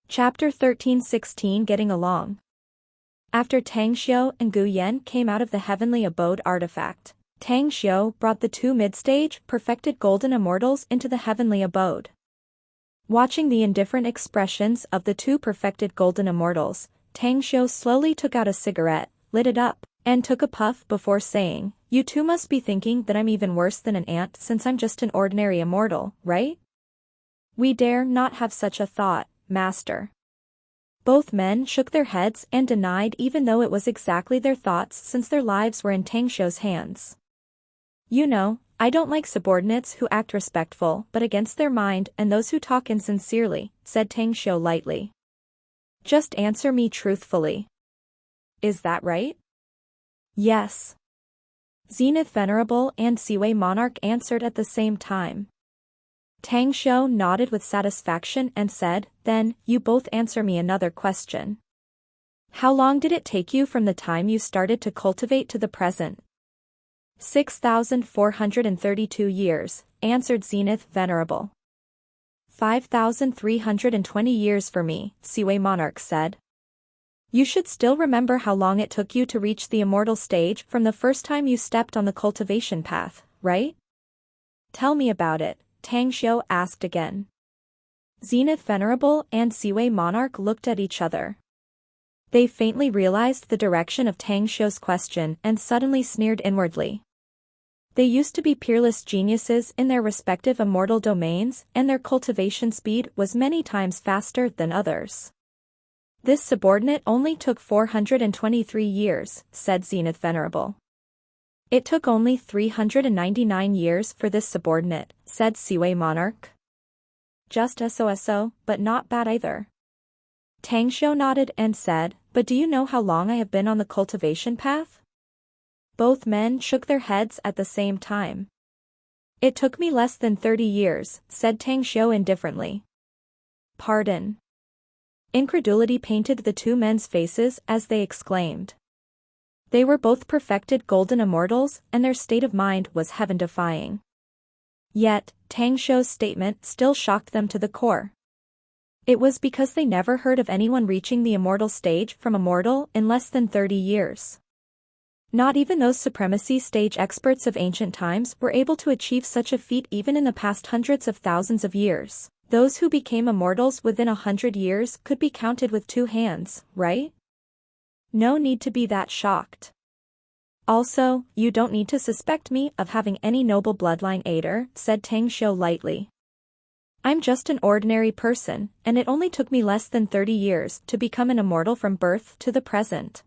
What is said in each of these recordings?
Chapter 13-16 Getting Along. After Tang Xiu and Gu Yan came out of the heavenly abode artifact, Tang Xiu brought the two mid-stage, perfected golden immortals into the heavenly abode. Watching the indifferent expressions of the two perfected golden immortals, Tang Xiu slowly took out a cigarette, lit it up, and took a puff before saying, "You two must be thinking that I'm even worse than an ant since I'm just an ordinary immortal, right? We dare not have such a thought, Master." Both men shook their heads and denied even though it was exactly their thoughts since their lives were in Tang Xiu's hands. "You know, I don't like subordinates who act respectful but against their mind and those who talk insincerely," said Tang Xiu lightly. "Just answer me truthfully. Is that right?" "Yes." Zenith Venerable and Seaway Monarch answered at the same time. Tang Xiu nodded with satisfaction and said, "Then, you both answer me another question. How long did it take you from the time you started to cultivate to the present?" 6,432 years, answered Zenith Venerable. 5,320 years for me, Seaway Monarch said. "You should still remember how long it took you to reach the immortal stage from the first time you stepped on the cultivation path, right?" "Tell me about it," Tang Xiu asked again. Zenith Venerable and Seaway Monarch looked at each other. They faintly realized the direction of Tang Xiu's question and suddenly sneered inwardly. They used to be peerless geniuses in their respective immortal domains, and their cultivation speed was many times faster than others. "This subordinate only took 423 years, said Zenith Venerable. "It took only 399 years for this subordinate," said Seaway Monarch. "Just so, but not bad either." Tang Xiu nodded and said, "But do you know how long I have been on the cultivation path?" Both men shook their heads at the same time. "It took me less than 30 years, said Tang Xiu indifferently. "Pardon?" Incredulity painted the two men's faces as they exclaimed. They were both perfected golden immortals, and their state of mind was heaven-defying. Yet, Tang Xiu's statement still shocked them to the core. It was because they never heard of anyone reaching the immortal stage from a mortal in less than 30 years. Not even those supremacy stage experts of ancient times were able to achieve such a feat even in the past hundreds of thousands of years. Those who became immortals within 100 years could be counted with two hands, right? No need to be that shocked. Also, you don't need to suspect me of having any noble bloodline either, said Tang Xiu lightly. "I'm just an ordinary person, and it only took me less than 30 years to become an immortal from birth to the present.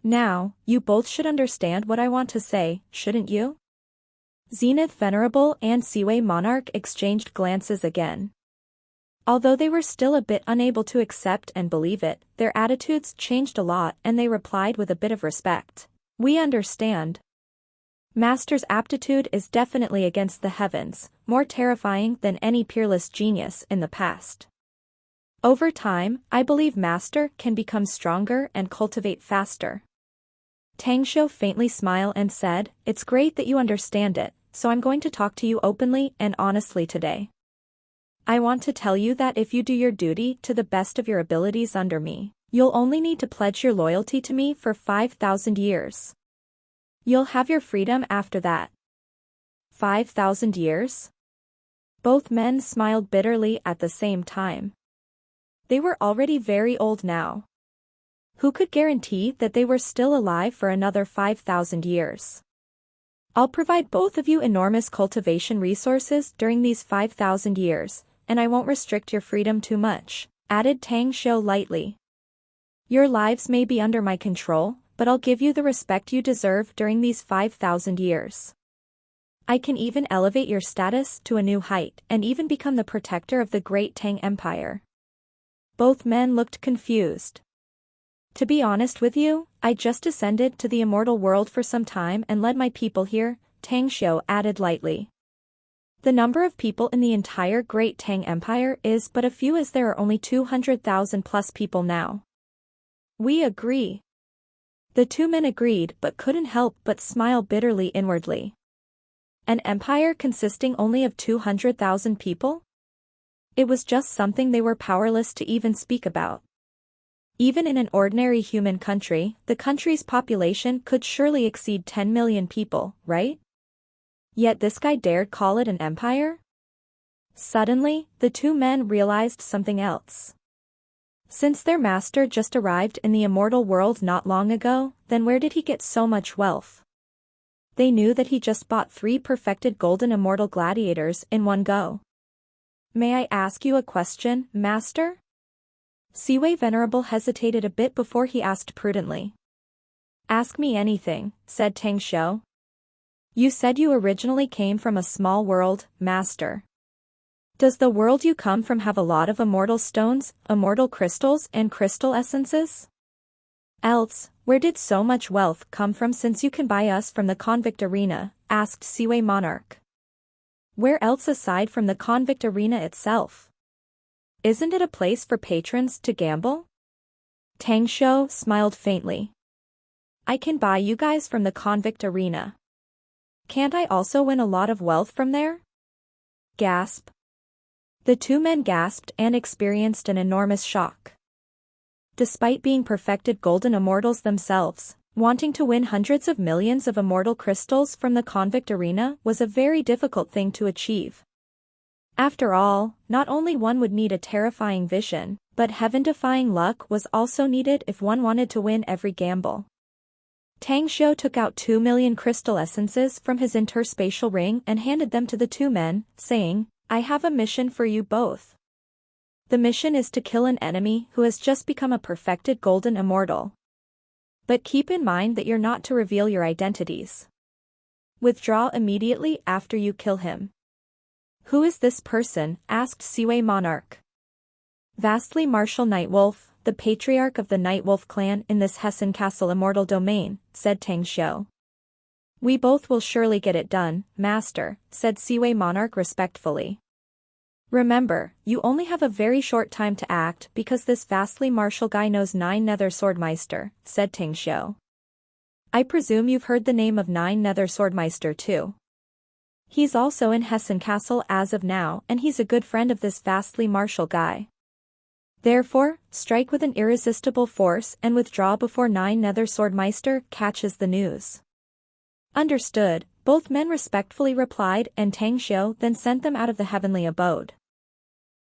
Now, you both should understand what I want to say, shouldn't you?" Zenith Venerable and Seaway Monarch exchanged glances again. Although they were still a bit unable to accept and believe it, their attitudes changed a lot and they replied with a bit of respect. "We understand. Master's aptitude is definitely against the heavens, more terrifying than any peerless genius in the past. Over time, I believe Master can become stronger and cultivate faster." Tang Xiu faintly smiled and said, "It's great that you understand it, so I'm going to talk to you openly and honestly today. I want to tell you that if you do your duty to the best of your abilities under me, you'll only need to pledge your loyalty to me for 5,000 years. You'll have your freedom after that." 5,000 years? Both men smiled bitterly at the same time. They were already very old now. Who could guarantee that they were still alive for another 5,000 years? "I'll provide both of you enormous cultivation resources during these 5,000 years, and I won't restrict your freedom too much," added Tang Xiu lightly. "Your lives may be under my control, but I'll give you the respect you deserve during these 5,000 years. I can even elevate your status to a new height and even become the protector of the great Tang Empire." Both men looked confused. "To be honest with you, I just descended to the immortal world for some time and led my people here," Tang Xiu added lightly. "The number of people in the entire Great Tang Empire is but a few as there are only 200,000 plus people now." "We agree." The two men agreed but couldn't help but smile bitterly inwardly. An empire consisting only of 200,000 people? It was just something they were powerless to even speak about. Even in an ordinary human country, the country's population could surely exceed 10 million people, right? Yet this guy dared call it an empire? Suddenly, the two men realized something else. Since their master just arrived in the immortal world not long ago, then where did he get so much wealth? They knew that he just bought 3 perfected golden immortal gladiators in one go. May I ask you a question, master? Siwei Venerable hesitated a bit before he asked prudently. Ask me anything, said Tang Xiu. You said you originally came from a small world, master. Does the world you come from have a lot of immortal stones, immortal crystals and crystal essences? Else, where did so much wealth come from since you can buy us from the convict arena? Asked Siwei Monarch. Where else aside from the convict arena itself? Isn't it a place for patrons to gamble? Tang Xiu smiled faintly. I can buy you guys from the convict arena. Can't I also win a lot of wealth from there? Gasp. The two men gasped and experienced an enormous shock. Despite being perfected golden immortals themselves, wanting to win hundreds of millions of immortal crystals from the convict arena was a very difficult thing to achieve. After all, not only one would need a terrifying vision, but heaven-defying luck was also needed if one wanted to win every gamble. Tang Xiu took out 2 million crystal essences from his interspatial ring and handed them to the two men, saying, I have a mission for you both. The mission is to kill an enemy who has just become a perfected golden immortal. But keep in mind that you're not to reveal your identities. Withdraw immediately after you kill him. Who is this person? Asked Siwei Monarch. Vastly Martial Nightwolf, the patriarch of the Nightwolf clan in this Hessen Castle immortal domain, said Tang Xiu. We both will surely get it done, master, said Siwei Monarch respectfully. Remember, you only have a very short time to act because this vastly martial guy knows 9 Nether Swordmeister, said Tang Xiu. I presume you've heard the name of 9 Nether Swordmeister too. He's also in Hessen Castle as of now and he's a good friend of this vastly martial guy. Therefore, strike with an irresistible force and withdraw before 9 Nether Swordmeister catches the news. Understood, both men respectfully replied and Tang Xiu then sent them out of the heavenly abode.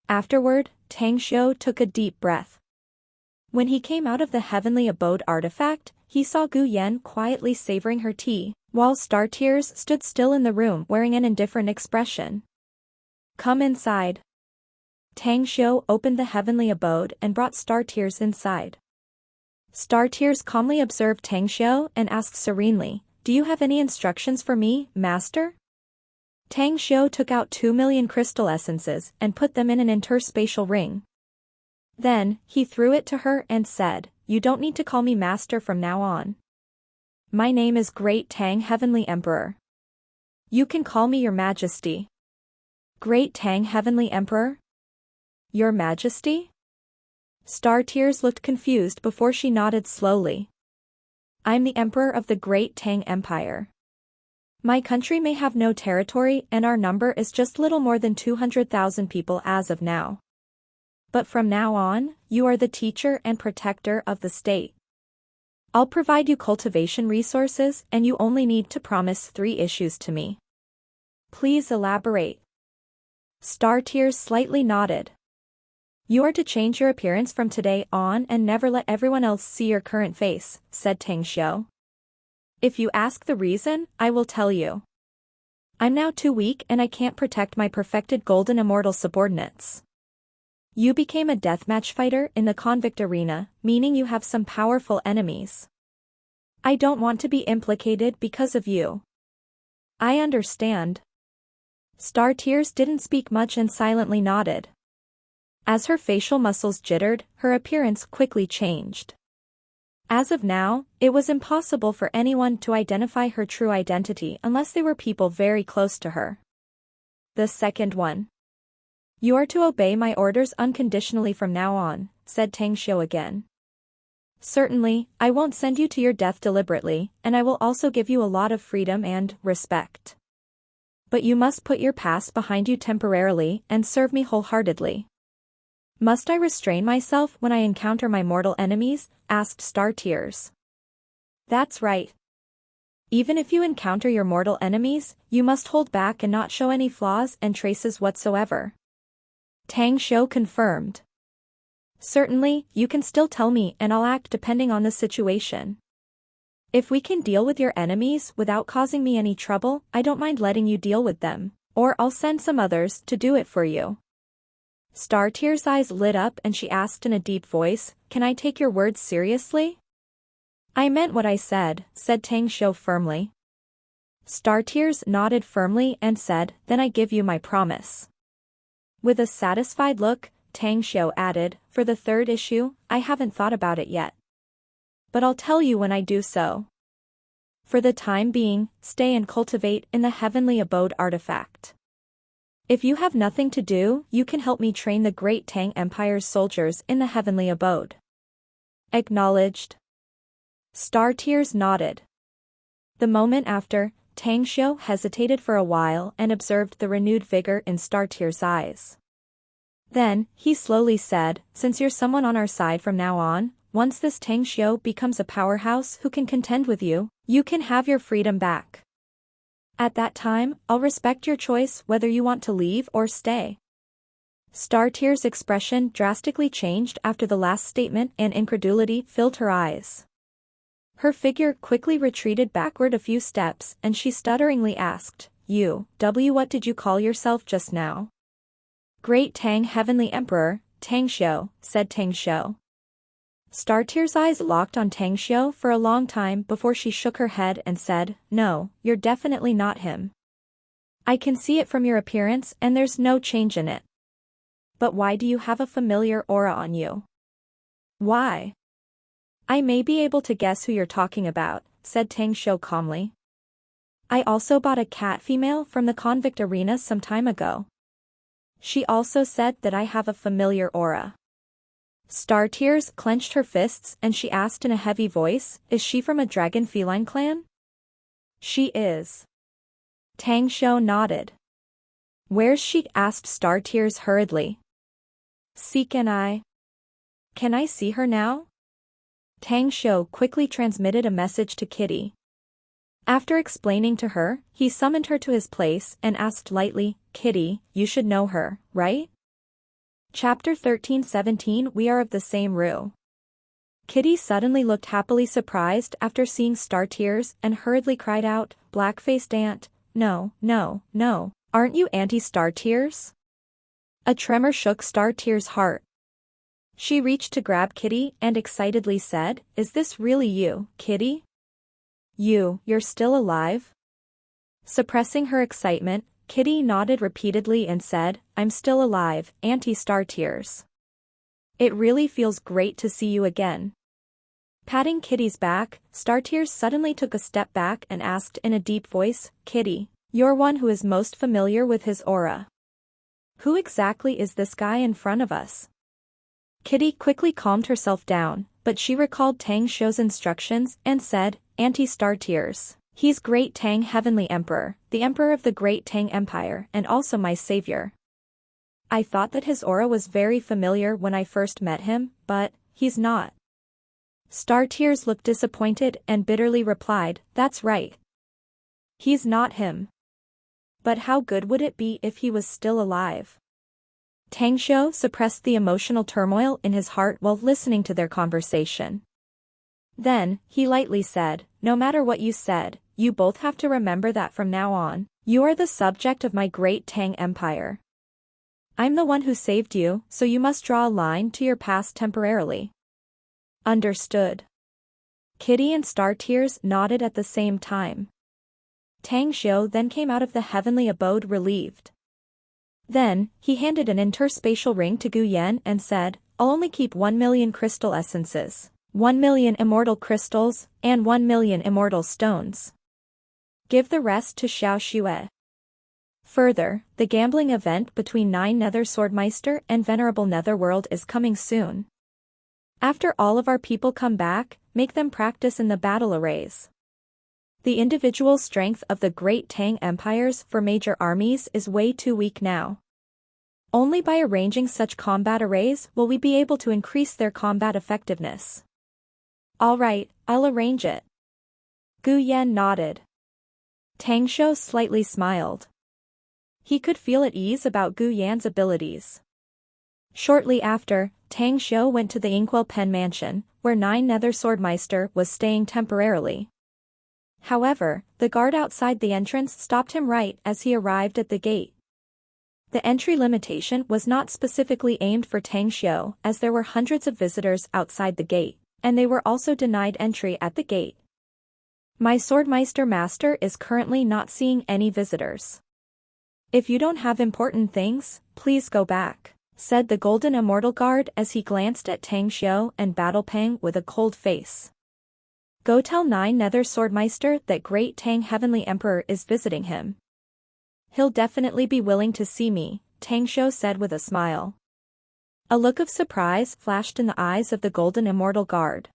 Afterward, Tang Xiu took a deep breath. When he came out of the heavenly abode artifact, he saw Gu Yan quietly savoring her tea, while Star Tears stood still in the room wearing an indifferent expression. Come inside. Tang Xiu opened the heavenly abode and brought Star Tears inside. Star Tears calmly observed Tang Xiu and asked serenely, Do you have any instructions for me, master? Tang Xiu took out 2 million crystal essences and put them in an interspatial ring. Then, he threw it to her and said, You don't need to call me master from now on. My name is Great Tang Heavenly Emperor. You can call me your majesty. Great Tang Heavenly Emperor? Your majesty? Star Tears looked confused before she nodded slowly. I'm the emperor of the Great Tang Empire. My country may have no territory and our number is just little more than 200,000 people as of now. But from now on, you are the teacher and protector of the state. I'll provide you cultivation resources and you only need to promise 3 issues to me. Please elaborate. Star Tears slightly nodded. You are to change your appearance from today on and never let everyone else see your current face, said Tang Xiu. If you ask the reason, I will tell you. I'm now too weak and I can't protect my perfected golden immortal subordinates. You became a deathmatch fighter in the convict arena, meaning you have some powerful enemies. I don't want to be implicated because of you. I understand. Star Tears didn't speak much and silently nodded. As her facial muscles jittered, her appearance quickly changed. As of now, it was impossible for anyone to identify her true identity unless they were people very close to her. The second one. You are to obey my orders unconditionally from now on, said Tang Xiu again. Certainly, I won't send you to your death deliberately, and I will also give you a lot of freedom and respect. But you must put your past behind you temporarily and serve me wholeheartedly. Must I restrain myself when I encounter my mortal enemies? Asked Star Tears. That's right. Even if you encounter your mortal enemies, you must hold back and not show any flaws and traces whatsoever. Tang Xiu confirmed. Certainly, you can still tell me and I'll act depending on the situation. If we can deal with your enemies without causing me any trouble, I don't mind letting you deal with them, or I'll send some others to do it for you. Star Tears' eyes lit up and she asked in a deep voice, can I take your words seriously? I meant what I said Tang Xiu firmly. Star Tears nodded firmly and said, then I give you my promise. With a satisfied look, Tang Xiu added, for the third issue, I haven't thought about it yet. But I'll tell you when I do so. For the time being, stay and cultivate in the heavenly abode artifact. If you have nothing to do, you can help me train the great Tang Empire's soldiers in the heavenly abode. Acknowledged. Star Tears nodded. The moment after, Tang Xiu hesitated for a while and observed the renewed vigor in Star Tears' eyes. Then, he slowly said, since you're someone on our side from now on, once this Tang Xiu becomes a powerhouse who can contend with you, you can have your freedom back. At that time, I'll respect your choice whether you want to leave or stay. Star Tears' expression drastically changed after the last statement and incredulity filled her eyes. Her figure quickly retreated backward a few steps and she stutteringly asked, what did you call yourself just now? Great Tang Heavenly Emperor, Tang Xiu, said Tang Xiu. Star Tears' eyes locked on Tang Xiu for a long time before she shook her head and said, no, you're definitely not him. I can see it from your appearance and there's no change in it. But why do you have a familiar aura on you? Why? I may be able to guess who you're talking about, said Tang Xiu calmly. I also bought a cat female from the convict arena some time ago. She also said that I have a familiar aura. Star Tears clenched her fists and she asked in a heavy voice, is she from a dragon feline clan? She is. Tang Xiu nodded. Where's she? Asked Star Tears hurriedly. Can I see her now? Tang Xiu quickly transmitted a message to Kitty. After explaining to her, he summoned her to his place and asked lightly, Kitty, you should know her, right? Chapter 13-17 We are of the same roux. Kitty suddenly looked happily surprised after seeing Star Tears and hurriedly cried out, black-faced aunt, no, aren't you Auntie Star Tears? A tremor shook Star Tears' heart. She reached to grab Kitty and excitedly said, is this really you, Kitty? You're still alive? Suppressing her excitement, Kitty nodded repeatedly and said, I'm still alive, Auntie Star Tears. It really feels great to see you again. Patting Kitty's back, Star Tears suddenly took a step back and asked in a deep voice, Kitty, you're one who is most familiar with his aura. Who exactly is this guy in front of us? Kitty quickly calmed herself down, but she recalled Tang Xiu's instructions and said, Auntie Star Tears. He's Great Tang Heavenly Emperor, the Emperor of the Great Tang Empire and also my savior. I thought that his aura was very familiar when I first met him, but he's not. Star Tears looked disappointed and bitterly replied, that's right. He's not him. But how good would it be if he was still alive? Tang Xiu suppressed the emotional turmoil in his heart while listening to their conversation. Then, he lightly said, no matter what you said, you both have to remember that from now on, you are the subject of my great Tang Empire. I'm the one who saved you, so you must draw a line to your past temporarily. Understood. Kitty and Star Tears nodded at the same time. Tang Xiu then came out of the heavenly abode relieved. Then, he handed an interspatial ring to Gu Yan and said, I'll only keep 1,000,000 crystal essences, 1,000,000 immortal crystals, and 1,000,000 immortal stones. Give the rest to Xiao Xue. Further, the gambling event between 9 Nether Swordmeister and Venerable Netherworld is coming soon. After all of our people come back, make them practice in the battle arrays. The individual strength of the Great Tang empires for major armies is way too weak now. Only by arranging such combat arrays will we be able to increase their combat effectiveness. All right, I'll arrange it. Gu Yan nodded. Tang Shou slightly smiled. He could feel at ease about Gu Yan's abilities. Shortly after, Tang Shou went to the Inkwell Pen Mansion, where Nine Nether Swordmeister was staying temporarily. However, the guard outside the entrance stopped him right as he arrived at the gate. The entry limitation was not specifically aimed for Tang Shou, as there were hundreds of visitors outside the gate, and they were also denied entry at the gate. My Swordmeister Master is currently not seeing any visitors. If you don't have important things, please go back, said the Golden Immortal Guard as he glanced at Tang Shou and Battle Pang with a cold face. Go tell Nine Nether Swordmeister that Great Tang Heavenly Emperor is visiting him. He'll definitely be willing to see me, Tang Shou said with a smile. A look of surprise flashed in the eyes of the Golden Immortal Guard.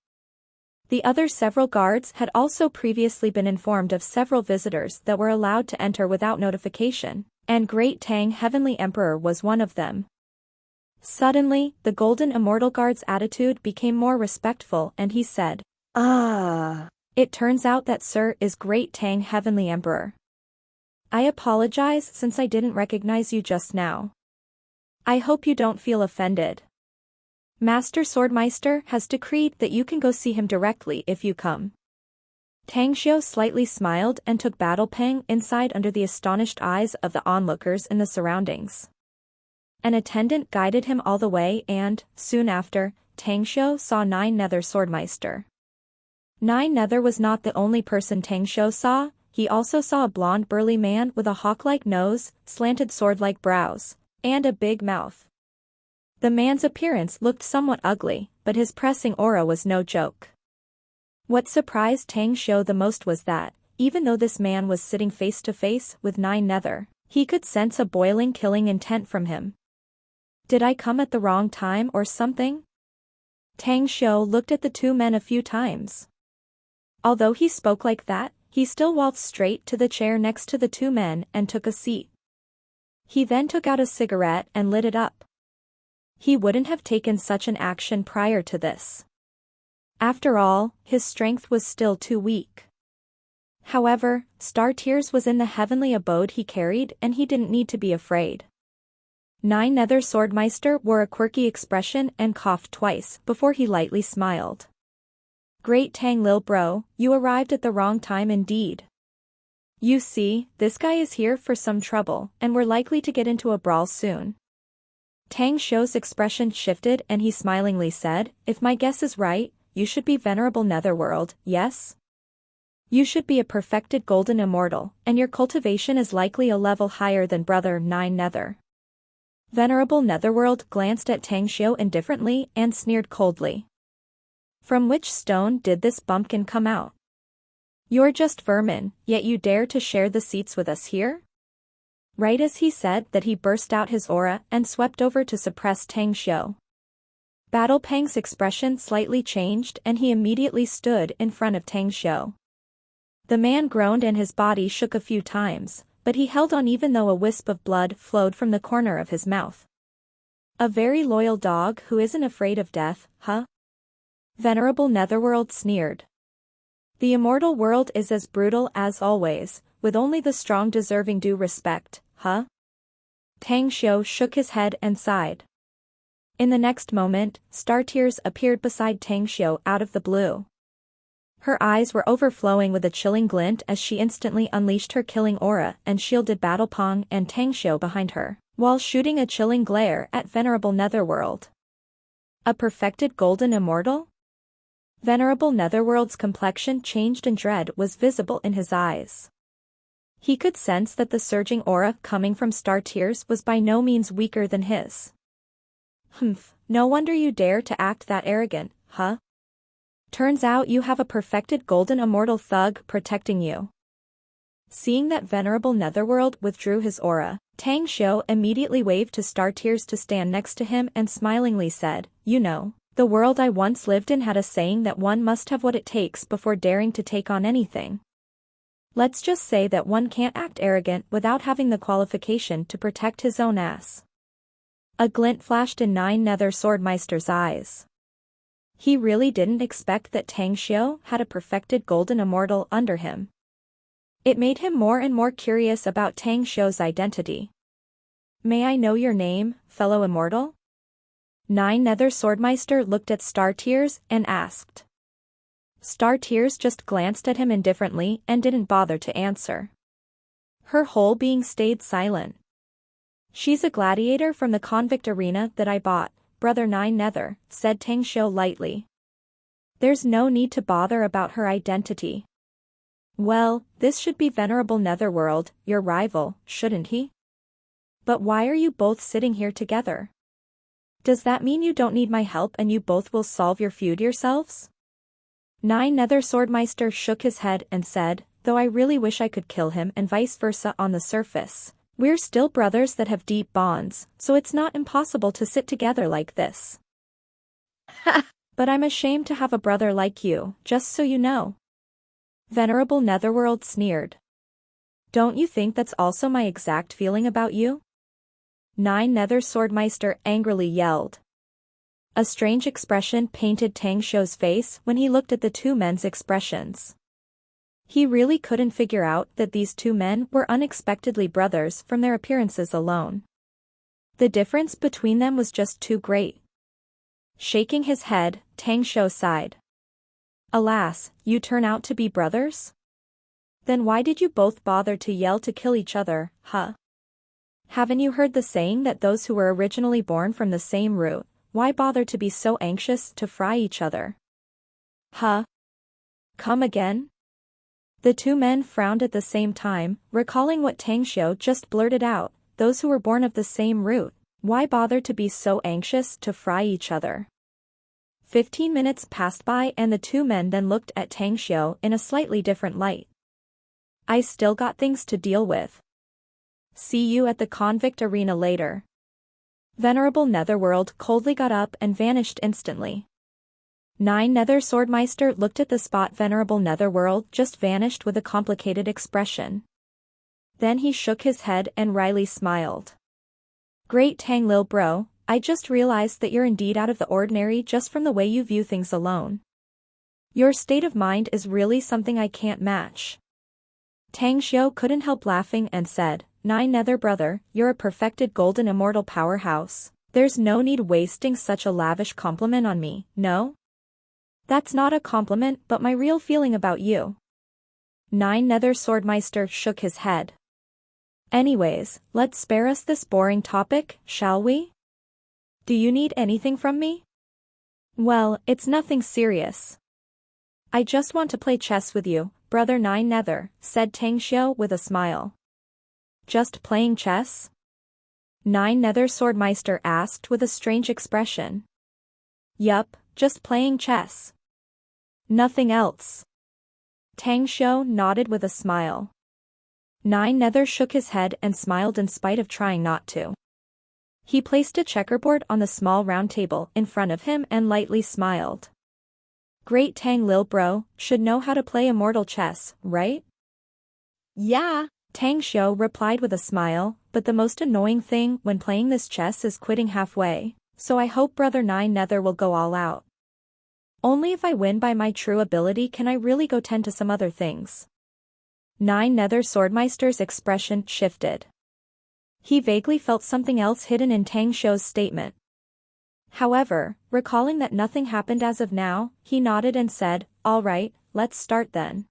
The other several guards had also previously been informed of several visitors that were allowed to enter without notification, and Great Tang Heavenly Emperor was one of them. Suddenly, the Golden Immortal Guard's attitude became more respectful and he said, It turns out that Sir is Great Tang Heavenly Emperor. I apologize since I didn't recognize you just now. I hope you don't feel offended. Master Swordmeister has decreed that you can go see him directly if you come. Tang Shou slightly smiled and took Battle Pang inside under the astonished eyes of the onlookers in the surroundings. An attendant guided him all the way and, soon after, Tang Shou saw Nine Nether Swordmeister. Nine Nether was not the only person Tang Shou saw, he also saw a blonde burly man with a hawk-like nose, slanted sword-like brows, and a big mouth. The man's appearance looked somewhat ugly, but his pressing aura was no joke. What surprised Tang Shou the most was that, even though this man was sitting face-to-face with Nine Nether, he could sense a boiling killing intent from him. Did I come at the wrong time or something? Tang Shou looked at the two men a few times. Although he spoke like that, he still walked straight to the chair next to the two men and took a seat. He then took out a cigarette and lit it up. He wouldn't have taken such an action prior to this. After all, his strength was still too weak. However, Star Tears was in the heavenly abode he carried and he didn't need to be afraid. Nine Nether Swordmeister wore a quirky expression and coughed twice before he lightly smiled. Great Tang Lil Bro, you arrived at the wrong time indeed. You see, this guy is here for some trouble and we're likely to get into a brawl soon. Tang Shou's expression shifted and he smilingly said, if my guess is right, you should be Venerable Netherworld, yes? You should be a perfected Golden Immortal, and your cultivation is likely a level higher than Brother Nine Nether. Venerable Netherworld glanced at Tang Shou indifferently and sneered coldly. From which stone did this bumpkin come out? You're just vermin, yet you dare to share the seats with us here? Right as he said that he burst out his aura and swept over to suppress Tang Shou. Battle Pang's expression slightly changed and he immediately stood in front of Tang Shou. The man groaned and his body shook a few times, but he held on even though a wisp of blood flowed from the corner of his mouth. A very loyal dog who isn't afraid of death, huh? Venerable Netherworld sneered. The immortal world is as brutal as always, with only the strong deserving due respect, huh? Tang Shou shook his head and sighed. In the next moment, Star Tears appeared beside Tang Shou out of the blue. Her eyes were overflowing with a chilling glint as she instantly unleashed her killing aura and shielded Battle Pang and Tang Shou behind her, while shooting a chilling glare at Venerable Netherworld. A perfected Golden Immortal? Venerable Netherworld's complexion changed and dread was visible in his eyes. He could sense that the surging aura coming from Star Tears was by no means weaker than his. No wonder you dare to act that arrogant, huh? Turns out you have a perfected Golden Immortal thug protecting you. Seeing that Venerable Netherworld withdrew his aura, Tang Shou immediately waved to Star Tears to stand next to him and smilingly said, you know, the world I once lived in had a saying that one must have what it takes before daring to take on anything. Let's just say that one can't act arrogant without having the qualification to protect his own ass. A glint flashed in Nine Nether Swordmeister's eyes. He really didn't expect that Tang Xiu had a perfected golden immortal under him. It made him more and more curious about Tang Xiu's identity. May I know your name, fellow immortal? Nine Nether Swordmeister looked at Star Tears and asked. Star Tears just glanced at him indifferently and didn't bother to answer. Her whole being stayed silent. She's a gladiator from the convict arena that I bought, Brother Nine Nether, said Tang Xiu lightly. There's no need to bother about her identity. Well, this should be Venerable Netherworld, your rival, shouldn't he? But why are you both sitting here together? Does that mean you don't need my help and you both will solve your feud yourselves? Nine Nether Swordmeister shook his head and said, though I really wish I could kill him and vice versa on the surface. We're still brothers that have deep bonds, so it's not impossible to sit together like this. But I'm ashamed to have a brother like you, just so you know. Venerable Netherworld sneered. Don't you think that's also my exact feeling about you? Nine Nether Swordmeister angrily yelled. A strange expression painted Tang Xiu's face when he looked at the two men's expressions. He really couldn't figure out that these two men were unexpectedly brothers from their appearances alone. The difference between them was just too great. Shaking his head, Tang Xiu sighed. Alas, you turn out to be brothers? Then why did you both bother to yell to kill each other, huh? Haven't you heard the saying that those who were originally born from the same root, why bother to be so anxious to fry each other? Huh? Come again? The two men frowned at the same time, recalling what Tang Xiu just blurted out, those who were born of the same root, why bother to be so anxious to fry each other? 15 minutes passed by and the two men then looked at Tang Xiu in a slightly different light. I still got things to deal with. See you at the convict arena later. Venerable Netherworld coldly got up and vanished instantly. Nine Nether Swordmeister looked at the spot Venerable Netherworld just vanished with a complicated expression. Then he shook his head and wryly smiled. Great Tang Lil bro, I just realized that you're indeed out of the ordinary just from the way you view things alone. Your state of mind is really something I can't match. Tang Xiu couldn't help laughing and said, Nine Nether brother, you're a perfected golden immortal powerhouse. There's no need wasting such a lavish compliment on me, no? That's not a compliment but my real feeling about you. Nine Nether Swordmeister shook his head. Anyways, let's spare us this boring topic, shall we? Do you need anything from me? Well, it's nothing serious. I just want to play chess with you, Brother Nine Nether, said Tang Xiu with a smile. Just playing chess? Nine Nether Swordmeister asked with a strange expression. Yup, just playing chess. Nothing else. Tang Xiu nodded with a smile. Nine Nether shook his head and smiled in spite of trying not to. He placed a checkerboard on the small round table in front of him and lightly smiled. Great Tang Lil bro, should know how to play immortal chess, right? Yeah. Tang Xiu replied with a smile, but the most annoying thing when playing this chess is quitting halfway, so I hope Brother Nine Nether will go all out. Only if I win by my true ability can I really go tend to some other things. Nine Nether Swordmeister's expression shifted. He vaguely felt something else hidden in Tang Xiu's statement. However, recalling that nothing happened as of now, he nodded and said, all right, let's start then.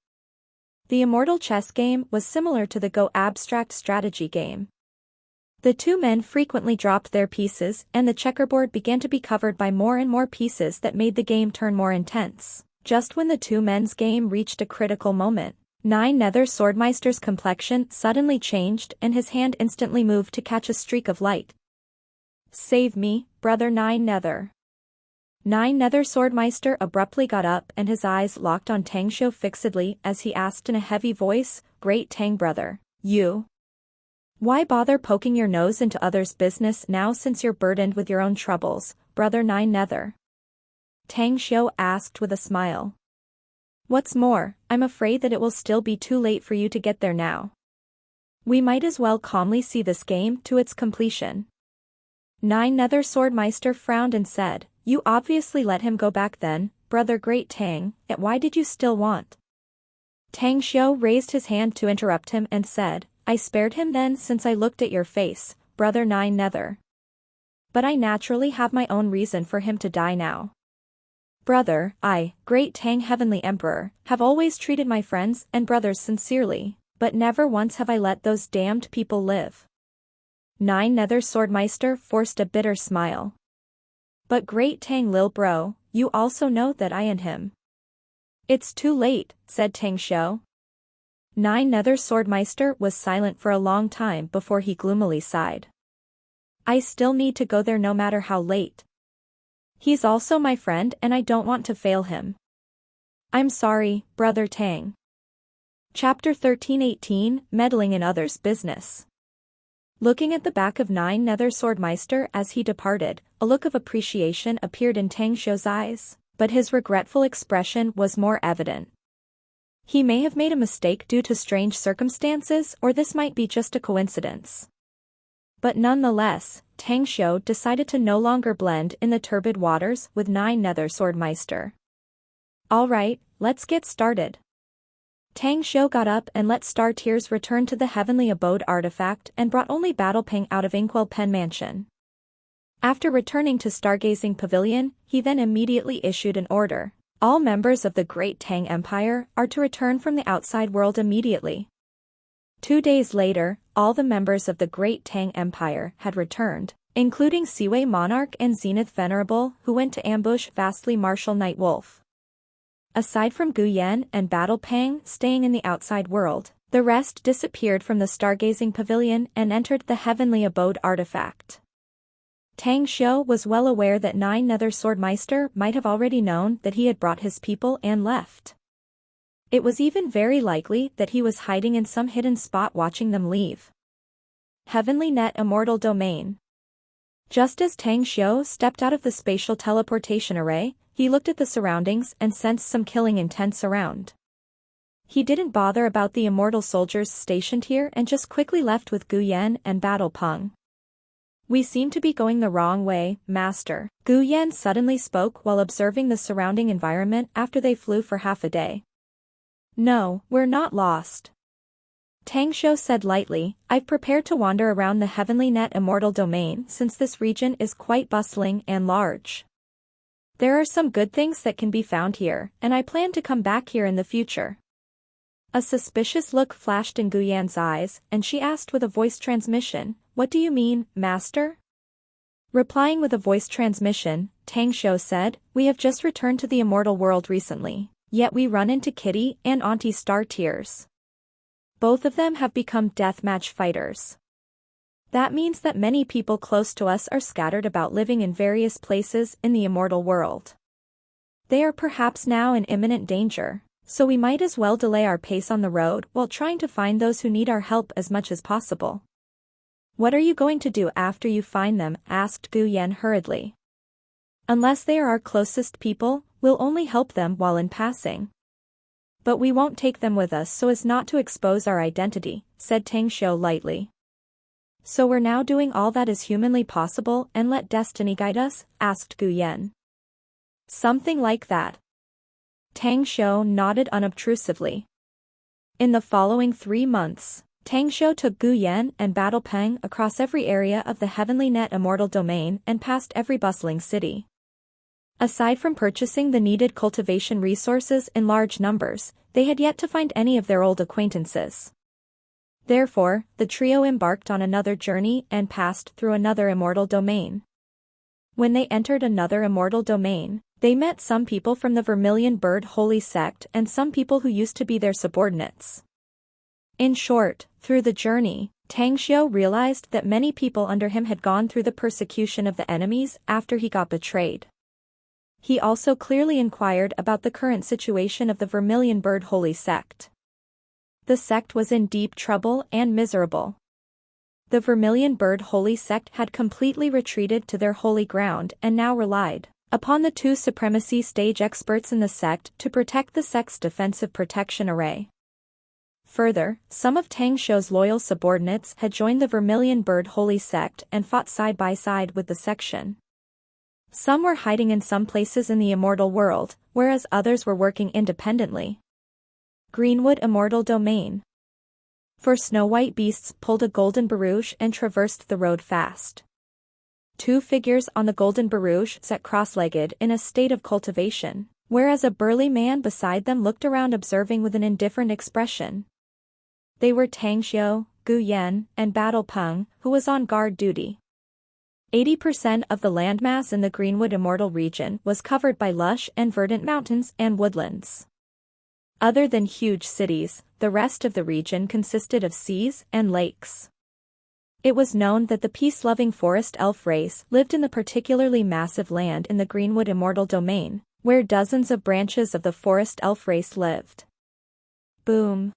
The Immortal chess game was similar to the Go abstract strategy game. The two men frequently dropped their pieces and the checkerboard began to be covered by more and more pieces that made the game turn more intense. Just when the two men's game reached a critical moment, Nine Nether Swordmeister's complexion suddenly changed and his hand instantly moved to catch a streak of light. Save me, Brother Nine Nether. Nine Nether Swordmeister abruptly got up and his eyes locked on Tang Xiu fixedly as he asked in a heavy voice, Great Tang brother, you. Why bother poking your nose into others' business now since you're burdened with your own troubles, Brother Nine Nether? Tang Xiu asked with a smile. What's more, I'm afraid that it will still be too late for you to get there now. We might as well calmly see this game to its completion. Nine Nether Swordmeister frowned and said, You obviously let him go back then, brother Great Tang, yet why did you still want? Tang Xiu raised his hand to interrupt him and said, I spared him then since I looked at your face, brother Nine Nether. But I naturally have my own reason for him to die now. Brother, I, Great Tang Heavenly Emperor, have always treated my friends and brothers sincerely, but never once have I let those damned people live. Nine Nether Swordmeister forced a bitter smile. But Great Tang Lil Bro, you also know that I and him. It's too late, said Tang Xiu. Nine Nether Swordmeister was silent for a long time before he gloomily sighed. I still need to go there no matter how late. He's also my friend and I don't want to fail him. I'm sorry, brother Tang. Chapter 1318, Meddling in Others' Business. Looking at the back of Nine Nether Swordmeister as he departed, a look of appreciation appeared in Tang Xiu's eyes, but his regretful expression was more evident. He may have made a mistake due to strange circumstances, or this might be just a coincidence. But nonetheless, Tang Xiu decided to no longer blend in the turbid waters with Nine Nether Swordmeister. Alright, let's get started. Tang Xiu got up and let Star Tears return to the Heavenly Abode artifact and brought only Battle Ping out of Inkwell Pen Mansion. After returning to Stargazing Pavilion, he then immediately issued an order. All members of the Great Tang Empire are to return from the outside world immediately. 2 days later, all the members of the Great Tang Empire had returned, including Seaway Monarch and Zenith Venerable, who went to ambush Vastly Martial Night Wolf. Aside from Gu Yan and Battle Pang staying in the outside world, the rest disappeared from the Stargazing Pavilion and entered the Heavenly Abode artifact. Tang Xiu was well aware that Nine Nether Swordmeister might have already known that he had brought his people and left. It was even very likely that he was hiding in some hidden spot watching them leave. Heavenly Net Immortal Domain. Just as Tang Xiu stepped out of the spatial teleportation array, he looked at the surroundings and sensed some killing intent around. He didn't bother about the immortal soldiers stationed here and just quickly left with Gu Yan and Battle Peng. We seem to be going the wrong way, Master. Gu Yan suddenly spoke while observing the surrounding environment after they flew for half a day. No, we're not lost. Tang Xiu said lightly, I've prepared to wander around the Heavenly Net Immortal Domain since this region is quite bustling and large. There are some good things that can be found here, and I plan to come back here in the future. A suspicious look flashed in Gu Yan's eyes, and she asked with a voice transmission, What do you mean, Master? Replying with a voice transmission, Tang Xiu said, We have just returned to the immortal world recently. Yet we run into Kitty and Auntie Star Tears. Both of them have become deathmatch fighters. That means that many people close to us are scattered about living in various places in the immortal world. They are perhaps now in imminent danger, so we might as well delay our pace on the road while trying to find those who need our help as much as possible. What are you going to do after you find them? Asked Gu Yan hurriedly. Unless they are our closest people, we'll only help them while in passing. But we won't take them with us so as not to expose our identity, said Tang Xiu lightly. So we're now doing all that is humanly possible and let destiny guide us? Asked Gu Yan. Something like that. Tang Xiu nodded unobtrusively. In the following 3 months, Tang Xiu took Gu Yan and Battle Peng across every area of the Heavenly Net Immortal Domain and past every bustling city. Aside from purchasing the needed cultivation resources in large numbers, they had yet to find any of their old acquaintances. Therefore, the trio embarked on another journey and passed through another immortal domain. When they entered another immortal domain, they met some people from the Vermilion Bird Holy Sect and some people who used to be their subordinates. In short, through the journey, Tang Xiu realized that many people under him had gone through the persecution of the enemies after he got betrayed. He also clearly inquired about the current situation of the Vermilion Bird Holy Sect. The sect was in deep trouble and miserable. The Vermilion Bird Holy Sect had completely retreated to their holy ground and now relied upon the two supremacy stage experts in the sect to protect the sect's defensive protection array. Further, some of Tang Xiu's loyal subordinates had joined the Vermilion Bird Holy Sect and fought side by side with the section. Some were hiding in some places in the immortal world, whereas others were working independently. Greenwood Immortal Domain. Four snow-white beasts pulled a golden barouche and traversed the road fast. Two figures on the golden barouche sat cross-legged in a state of cultivation, whereas a burly man beside them looked around observing with an indifferent expression. They were Tang Xiu, Gu Yan, and Battle Peng, who was on guard duty. 80% of the landmass in the Greenwood Immortal region was covered by lush and verdant mountains and woodlands. Other than huge cities, the rest of the region consisted of seas and lakes. It was known that the peace-loving forest elf race lived in the particularly massive land in the Greenwood Immortal domain, where dozens of branches of the forest elf race lived. Boom!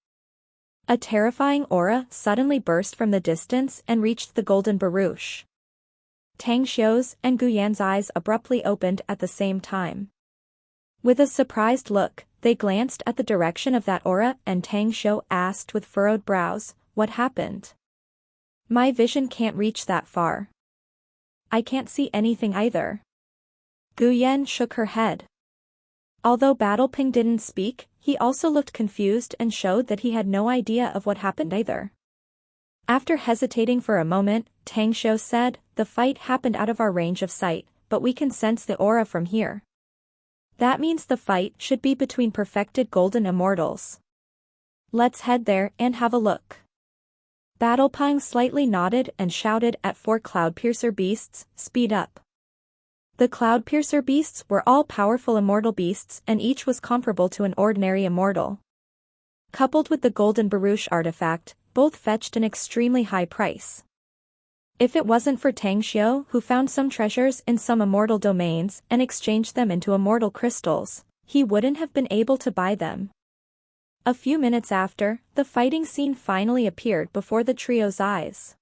A terrifying aura suddenly burst from the distance and reached the golden barouche. Tang Xiu's and Gu Yan's eyes abruptly opened at the same time. With a surprised look, they glanced at the direction of that aura and Tang Xiu asked with furrowed brows, "What happened?" "My vision can't reach that far." "I can't see anything either." Gu Yan shook her head. Although Battle Ping didn't speak, he also looked confused and showed that he had no idea of what happened either. After hesitating for a moment, Tang Xiu said, "The fight happened out of our range of sight, but we can sense the aura from here. That means the fight should be between perfected golden immortals. Let's head there and have a look." Battle Peng slightly nodded and shouted at four Cloudpiercer beasts, "Speed up." The Cloudpiercer beasts were all powerful immortal beasts and each was comparable to an ordinary immortal. Coupled with the golden barouche artifact, both fetched an extremely high price. If it wasn't for Tang Xiu, who found some treasures in some immortal domains and exchanged them into immortal crystals, he wouldn't have been able to buy them. A few minutes after, the fighting scene finally appeared before the trio's eyes.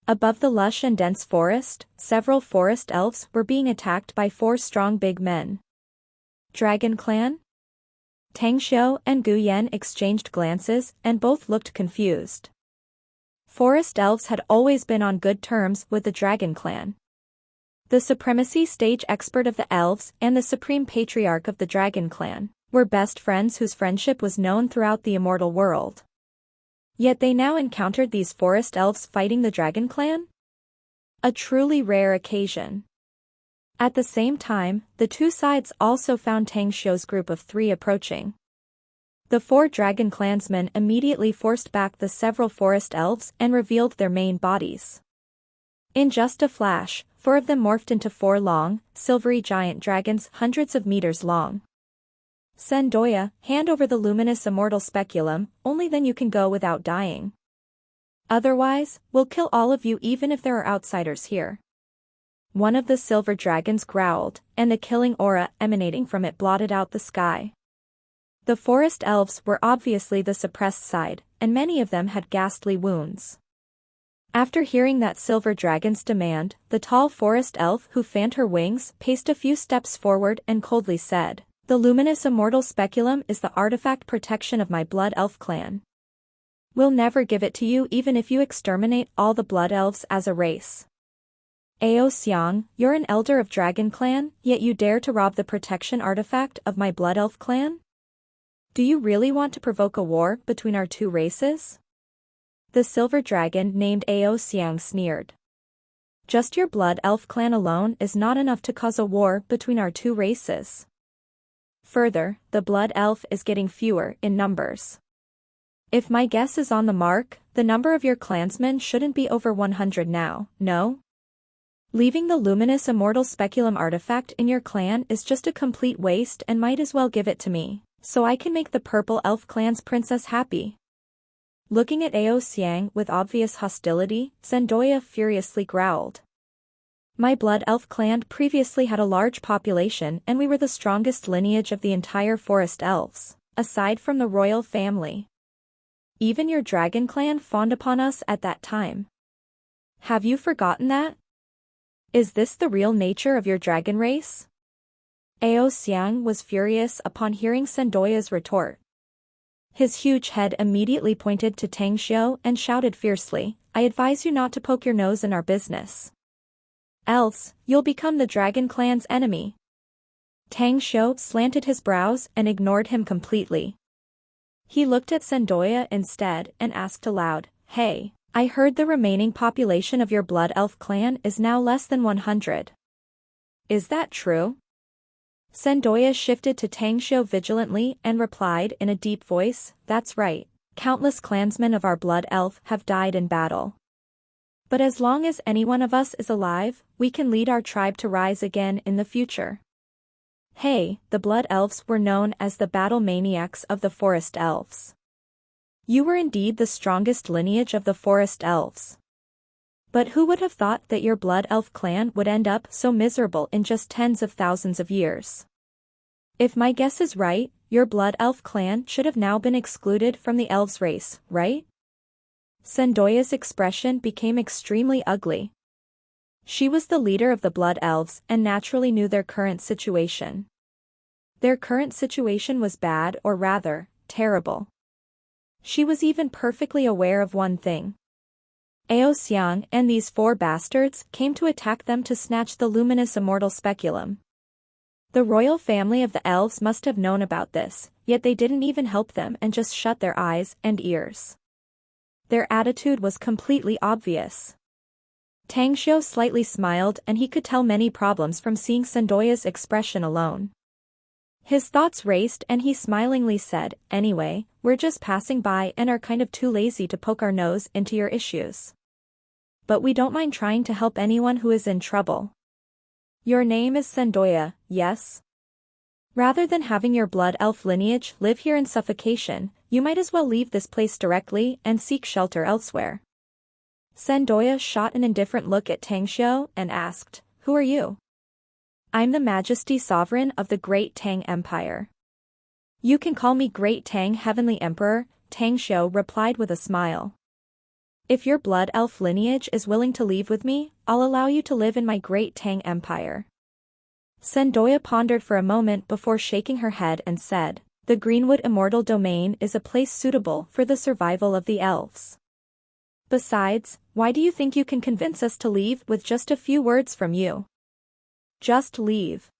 Above the lush and dense forest, several forest elves were being attacked by four strong big men. Dragon Clan? Tang Xiu and Gu Yan exchanged glances and both looked confused. Forest elves had always been on good terms with the Dragon Clan. The supremacy stage expert of the elves and the supreme patriarch of the Dragon Clan were best friends whose friendship was known throughout the immortal world. Yet they now encountered these forest elves fighting the Dragon Clan? A truly rare occasion. At the same time, the two sides also found Tang Xiu's group of three approaching. The four Dragon Clansmen immediately forced back the several forest elves and revealed their main bodies. In just a flash, four of them morphed into four long, silvery giant dragons hundreds of meters long. "Sendoya, hand over the luminous immortal speculum, only then you can go without dying. Otherwise, we'll kill all of you even if there are outsiders here." One of the silver dragons growled, and the killing aura emanating from it blotted out the sky. The forest elves were obviously the suppressed side, and many of them had ghastly wounds. After hearing that silver dragon's demand, the tall forest elf who fanned her wings paced a few steps forward and coldly said, "The luminous immortal speculum is the artifact protection of my blood elf clan. We'll never give it to you even if you exterminate all the blood elves as a race. Ao Xiang, you're an elder of Dragon Clan, yet you dare to rob the protection artifact of my blood elf clan? Do you really want to provoke a war between our two races?" The silver dragon named Ao Xiang sneered. "Just your blood elf clan alone is not enough to cause a war between our two races. Further, the blood elf is getting fewer in numbers. If my guess is on the mark, the number of your clansmen shouldn't be over 100 now, no? Leaving the luminous immortal speculum artifact in your clan is just a complete waste and might as well give it to me, so I can make the purple elf clan's princess happy." Looking at Ao Xiang with obvious hostility, Sendoya furiously growled. "My blood elf clan previously had a large population and we were the strongest lineage of the entire forest elves, aside from the royal family. Even your dragon clan fawned upon us at that time. Have you forgotten that? Is this the real nature of your dragon race?" Ao Xiang was furious upon hearing Sandoya's retort. His huge head immediately pointed to Tang Xiu and shouted fiercely, "I advise you not to poke your nose in our business. Else, you'll become the Dragon Clan's enemy." Tang Xiu slanted his brows and ignored him completely. He looked at Sandoya instead and asked aloud, "Hey, I heard the remaining population of your Blood Elf clan is now less than 100. Is that true?" Sandoya shifted to Tang Xiu vigilantly and replied in a deep voice, "That's right, countless clansmen of our Blood Elf have died in battle. But as long as any one of us is alive, we can lead our tribe to rise again in the future." Hey, the Blood Elves were known as the battle maniacs of the Forest Elves. You were indeed the strongest lineage of the Forest Elves. But who would have thought that your Blood Elf clan would end up so miserable in just tens of thousands of years? If my guess is right, your Blood Elf clan should have now been excluded from the Elves race, right? Sandoya's expression became extremely ugly. She was the leader of the Blood Elves and naturally knew their current situation. Their current situation was bad, or rather, terrible. She was even perfectly aware of one thing. Ao Xiang and these four bastards came to attack them to snatch the luminous immortal speculum. The royal family of the elves must have known about this, yet they didn't even help them and just shut their eyes and ears. Their attitude was completely obvious. Tang Xiu slightly smiled and he could tell many problems from seeing Sandoya's expression alone. His thoughts raced and he smilingly said, "Anyway, we're just passing by and are kind of too lazy to poke our nose into your issues. But we don't mind trying to help anyone who is in trouble. Your name is Sandoya, yes? Rather than having your Blood Elf lineage live here in suffocation, you might as well leave this place directly and seek shelter elsewhere." Sandoya shot an indifferent look at Tang Xiu and asked, "Who are you?" "I'm the Majesty Sovereign of the Great Tang Empire." "You can call me Great Tang Heavenly Emperor," Tang Xiu replied with a smile. "If your Blood Elf lineage is willing to leave with me, I'll allow you to live in my Great Tang Empire." Sandoya pondered for a moment before shaking her head and said, "The Greenwood Immortal Domain is a place suitable for the survival of the elves. Besides, why do you think you can convince us to leave with just a few words from you? Just leave.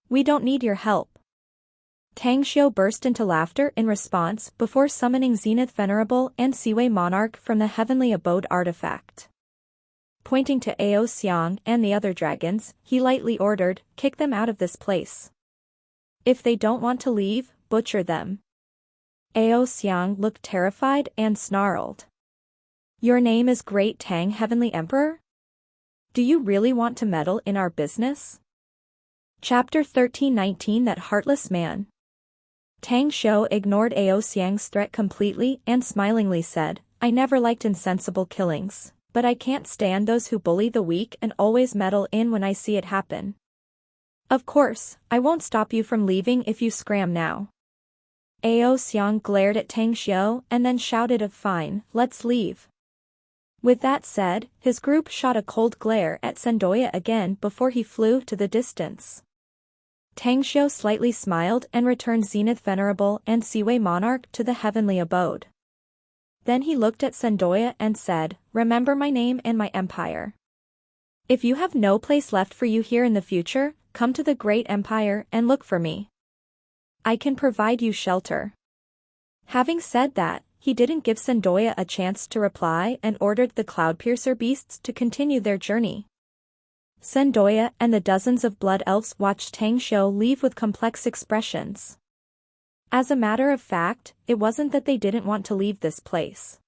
We don't need your help." Tang Xiu burst into laughter in response before summoning Zenith Venerable and Seaway Monarch from the Heavenly Abode artifact. Pointing to Ao Xiang and the other dragons, he lightly ordered, "Kick them out of this place. If they don't want to leave, butcher them." Ao Xiang looked terrified and snarled. "Your name is Great Tang Heavenly Emperor? Do you really want to meddle in our business?" Chapter 13:19 That Heartless Man. Tang Xiu ignored Ao Xiang's threat completely and smilingly said, "I never liked insensible killings, but I can't stand those who bully the weak and always meddle in when I see it happen. Of course, I won't stop you from leaving if you scram now." Ao Xiang glared at Tang Xiu and then shouted, "Fine, let's leave." With that said, his group shot a cold glare at Sandoya again before he flew to the distance. Tang Xiu slightly smiled and returned Zenith Venerable and Seaway Monarch to the Heavenly Abode. Then he looked at Sandoya and said, "Remember my name and my empire. If you have no place left for you here in the future, come to the Great Empire and look for me. I can provide you shelter." Having said that, he didn't give Sandoya a chance to reply and ordered the Cloudpiercer beasts to continue their journey. Sandoya and the dozens of Blood Elves watched Tang Xiu leave with complex expressions. As a matter of fact, it wasn't that they didn't want to leave this place.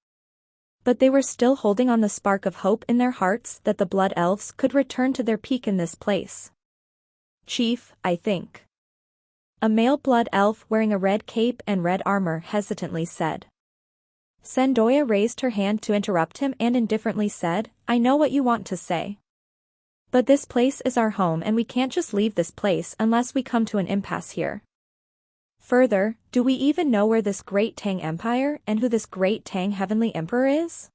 But they were still holding on the spark of hope in their hearts that the Blood Elves could return to their peak in this place. "Chief, I think." A male Blood Elf wearing a red cape and red armor hesitantly said. Sandoya raised her hand to interrupt him and indifferently said, "I know what you want to say. But this place is our home and we can't just leave this place unless we come to an impasse here. Further, do we even know where this Great Tang Empire and who this Great Tang Heavenly Emperor is?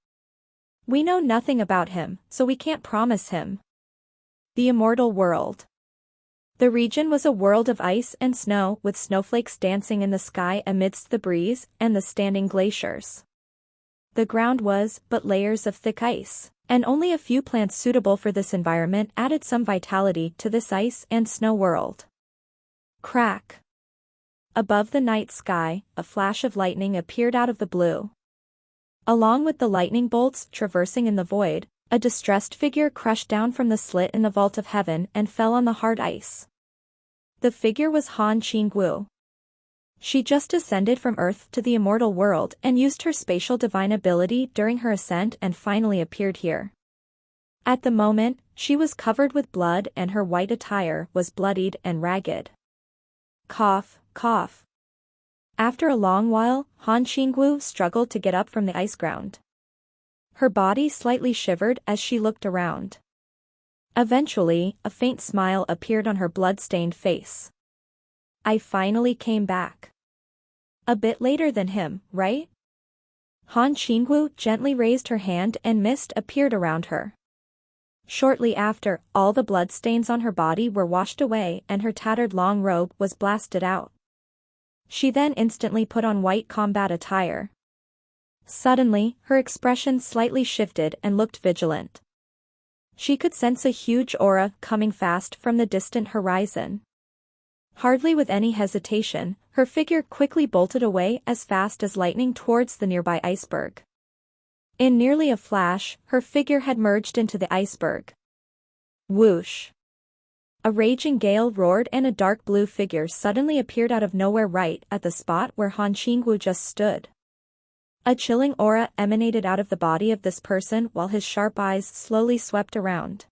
We know nothing about him, so we can't promise him the immortal world. The region was a world of ice and snow, with snowflakes dancing in the sky amidst the breeze and the standing glaciers. The ground was but layers of thick ice, and only a few plants suitable for this environment added some vitality to this ice and snow world. Crack! Above the night sky, a flash of lightning appeared out of the blue. Along with the lightning bolts traversing in the void, a distressed figure crushed down from the slit in the vault of heaven and fell on the hard ice. The figure was Han Qingwu. She just ascended from Earth to the immortal world and used her spatial divine ability during her ascent and finally appeared here. At the moment, she was covered with blood and her white attire was bloodied and ragged. Cough, cough. After a long while, Han Qingwu struggled to get up from the ice ground. Her body slightly shivered as she looked around. Eventually, a faint smile appeared on her blood-stained face. I finally came back. A bit later than him, right? Han Qingwu gently raised her hand and mist appeared around her. Shortly after, all the bloodstains on her body were washed away and her tattered long robe was blasted out. She then instantly put on white combat attire. Suddenly, her expression slightly shifted and looked vigilant. She could sense a huge aura coming fast from the distant horizon. Hardly with any hesitation, her figure quickly bolted away as fast as lightning towards the nearby iceberg. In nearly a flash, her figure had merged into the iceberg. Whoosh! A raging gale roared and a dark blue figure suddenly appeared out of nowhere right at the spot where Han Qingwu just stood. A chilling aura emanated out of the body of this person while his sharp eyes slowly swept around.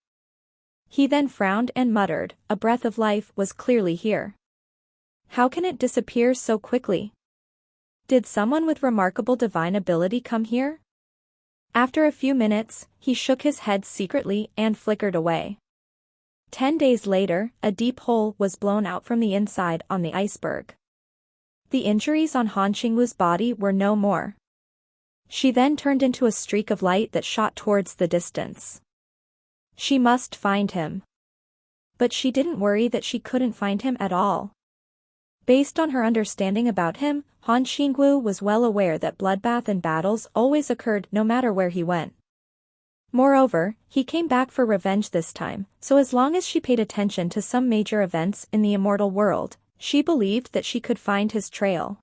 He then frowned and muttered, a breath of life was clearly here. How can it disappear so quickly? Did someone with remarkable divine ability come here? After a few minutes, he shook his head secretly and flickered away. 10 days later, a deep hole was blown out from the inside on the iceberg. The injuries on Han Qingwu's body were no more. She then turned into a streak of light that shot towards the distance. She must find him. But she didn't worry that she couldn't find him at all. Based on her understanding about him, Han Qingwu was well aware that bloodbath and battles always occurred no matter where he went. Moreover, he came back for revenge this time, so as long as she paid attention to some major events in the immortal world, she believed that she could find his trail.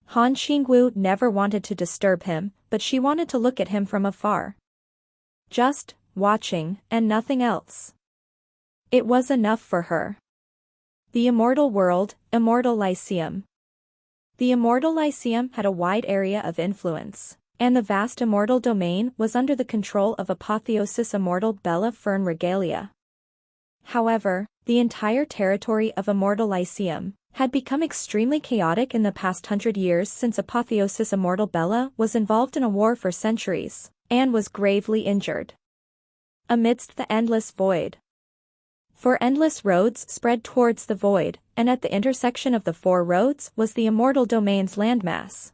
Han Qingwu never wanted to disturb him, but she wanted to look at him from afar. Just watching, and nothing else. It was enough for her. The Immortal World, Immortal Lyceum. The Immortal Lyceum had a wide area of influence, and the vast immortal domain was under the control of Apotheosis Immortal Bella Fern Regalia. However, the entire territory of Immortal Lyceum had become extremely chaotic in the past 100 years since Apotheosis Immortal Bella was involved in a war for centuries, and was gravely injured. Amidst the endless void. Four endless roads spread towards the void, and at the intersection of the four roads was the immortal domain's landmass.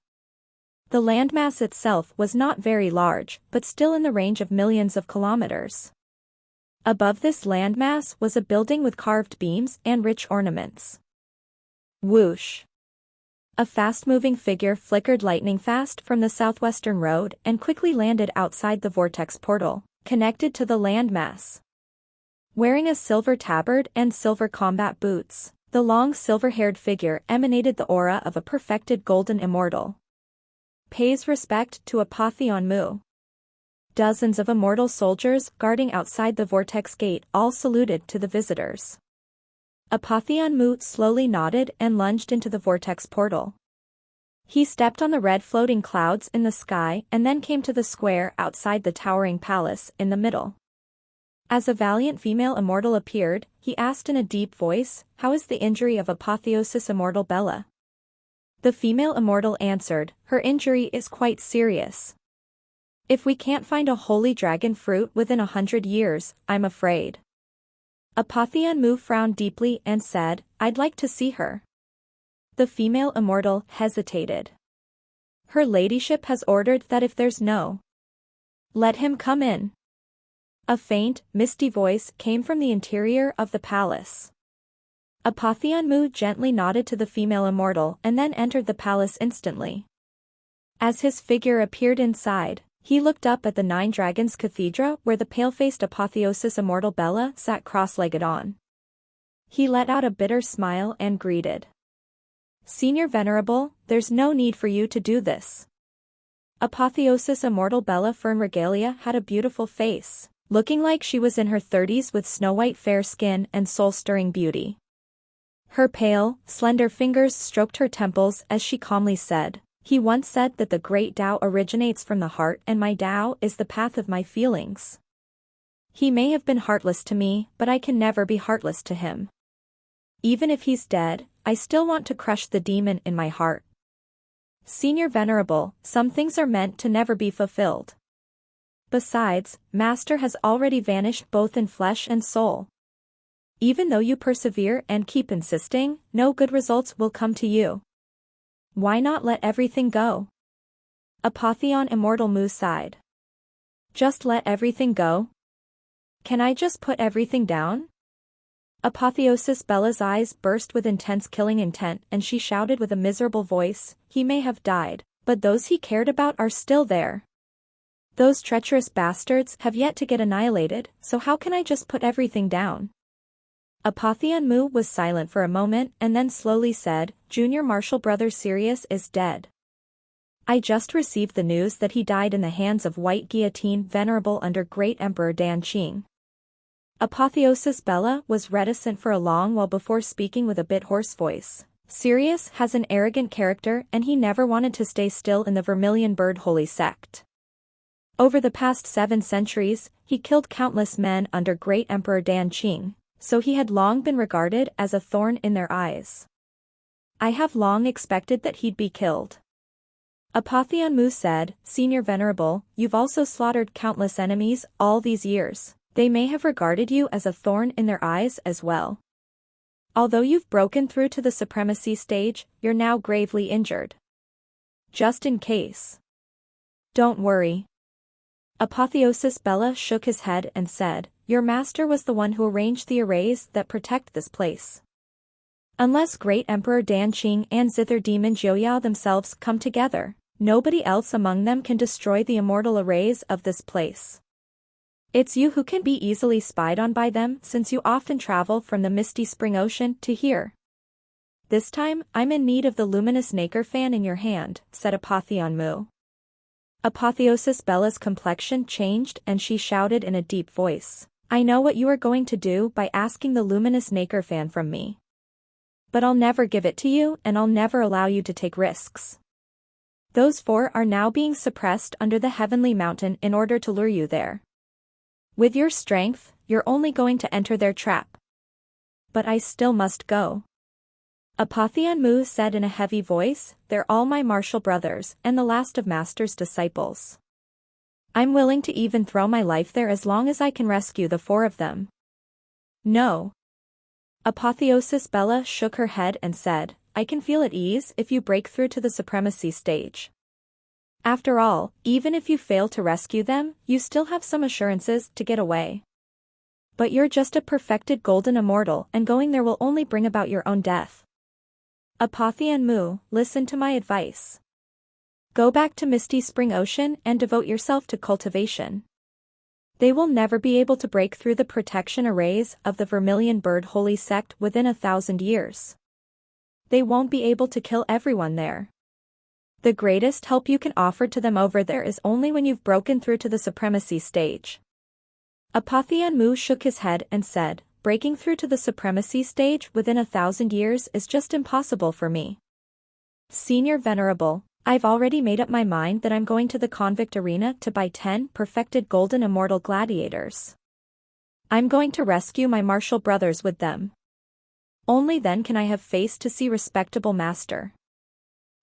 The landmass itself was not very large, but still in the range of millions of kilometers. Above this landmass was a building with carved beams and rich ornaments. Whoosh! A fast-moving figure flickered lightning fast from the southwestern road and quickly landed outside the vortex portal, connected to the landmass. Wearing a silver tabard and silver combat boots, the long silver-haired figure emanated the aura of a perfected golden immortal. Pays respect to Apotheon Mu. Dozens of immortal soldiers guarding outside the vortex gate all saluted to the visitors. Apotheon Mu slowly nodded and lunged into the vortex portal. He stepped on the red floating clouds in the sky and then came to the square outside the towering palace in the middle. As a valiant female immortal appeared, he asked in a deep voice, "How is the injury of Apotheosis Immortal Bella?" The female immortal answered, "Her injury is quite serious. If we can't find a holy dragon fruit within 100 years, I'm afraid." Apotheon Mu frowned deeply and said, "I'd like to see her." The female immortal hesitated. "Her ladyship has ordered that if there's no, let him come in." A faint, misty voice came from the interior of the palace. Apotheon Mu gently nodded to the female immortal and then entered the palace instantly. As his figure appeared inside, he looked up at the Nine Dragons Cathedra where the pale-faced apotheosis immortal Bella sat cross-legged on. He let out a bitter smile and greeted. "Senior Venerable, there's no need for you to do this." Apotheosis immortal Bella Fern Regalia had a beautiful face, looking like she was in her 30s with snow-white fair skin and soul-stirring beauty. Her pale, slender fingers stroked her temples as she calmly said, "He once said that the great Tao originates from the heart and my Tao is the path of my feelings. He may have been heartless to me, but I can never be heartless to him. Even if he's dead, I still want to crush the demon in my heart. Senior Venerable, some things are meant to never be fulfilled. Besides, Master has already vanished both in flesh and soul. Even though you persevere and keep insisting, no good results will come to you. Why not let everything go?" Apotheon Immortal Mu sighed. "Just let everything go? Can I just put everything down?" Apotheosis Bella's eyes burst with intense killing intent and she shouted with a miserable voice, "He may have died, but those he cared about are still there. Those treacherous bastards have yet to get annihilated, so how can I just put everything down?" Apotheon Mu was silent for a moment and then slowly said, "Junior Martial Brother Sirius is dead. I just received the news that he died in the hands of White Guillotine Venerable under Great Emperor Dan Jing." Apotheosis Bella was reticent for a long while before speaking with a bit hoarse voice. "Sirius has an arrogant character and he never wanted to stay still in the Vermilion Bird Holy Sect. Over the past 7 centuries, he killed countless men under Great Emperor Dan Jing, so he had long been regarded as a thorn in their eyes. I have long expected that he'd be killed." Apotheon Mu said, "Senior Venerable, you've also slaughtered countless enemies all these years. They may have regarded you as a thorn in their eyes as well. Although you've broken through to the supremacy stage, you're now gravely injured. Just in case. Don't worry." Apotheosis Bella shook his head and said, "Your master was the one who arranged the arrays that protect this place. Unless Great Emperor Dan Jing and Zither Demon Jiuyao themselves come together, nobody else among them can destroy the immortal arrays of this place. It's you who can be easily spied on by them since you often travel from the misty spring ocean to here. This time, I'm in need of the luminous nacre fan in your hand," said Apotheon Mu. Apotheosis Bella's complexion changed and she shouted in a deep voice, "I know what you are going to do by asking the luminous nacre fan from me. But I'll never give it to you and I'll never allow you to take risks. Those 4 are now being suppressed under the Heavenly Mountain in order to lure you there. With your strength, you're only going to enter their trap. But I still must go." Apotheon Mu said in a heavy voice, "They're all my martial brothers and the last of Master's disciples. I'm willing to even throw my life there as long as I can rescue the 4 of them." "No." Apotheosis Bella shook her head and said, "I can feel at ease if you break through to the supremacy stage. After all, even if you fail to rescue them, you still have some assurances to get away. But you're just a perfected golden immortal and going there will only bring about your own death. Apotheon Mu, listen to my advice. Go back to Misty Spring Ocean and devote yourself to cultivation. They will never be able to break through the protection arrays of the Vermilion Bird Holy Sect within 1,000 years. They won't be able to kill everyone there. The greatest help you can offer to them over there is only when you've broken through to the supremacy stage." Apotheon Mu shook his head and said, "Breaking through to the supremacy stage within 1,000 years is just impossible for me. Senior Venerable, I've already made up my mind that I'm going to the convict arena to buy 10 perfected golden immortal gladiators. I'm going to rescue my martial brothers with them. Only then can I have face to see respectable master."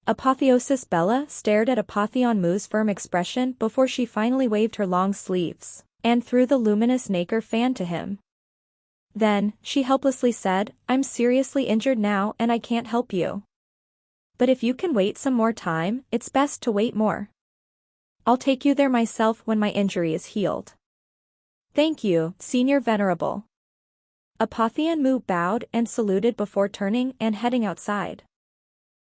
Apotheosis Bella stared at Apotheon Mu's firm expression before she finally waved her long sleeves and threw the luminous nacre fan to him. Then, she helplessly said, "I'm seriously injured now and I can't help you. But if you can wait some more time, it's best to wait more. I'll take you there myself when my injury is healed." "Thank you, Senior Venerable." Apotheon Mu bowed and saluted before turning and heading outside.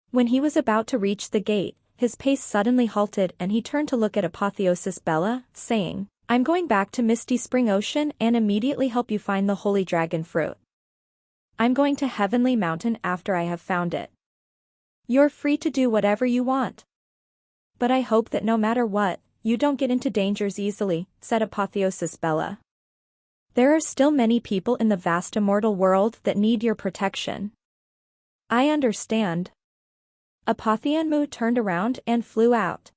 When he was about to reach the gate, his pace suddenly halted and he turned to look at Apotheosis Bella, saying, "I'm going back to Misty Spring Ocean and immediately help you find the Holy Dragon Fruit. I'm going to Heavenly Mountain after I have found it. You're free to do whatever you want. But I hope that no matter what, you don't get into dangers easily," said Apotheosis Bella. "There are still many people in the vast immortal world that need your protection." "I understand." Apotheon Mu turned around and flew out.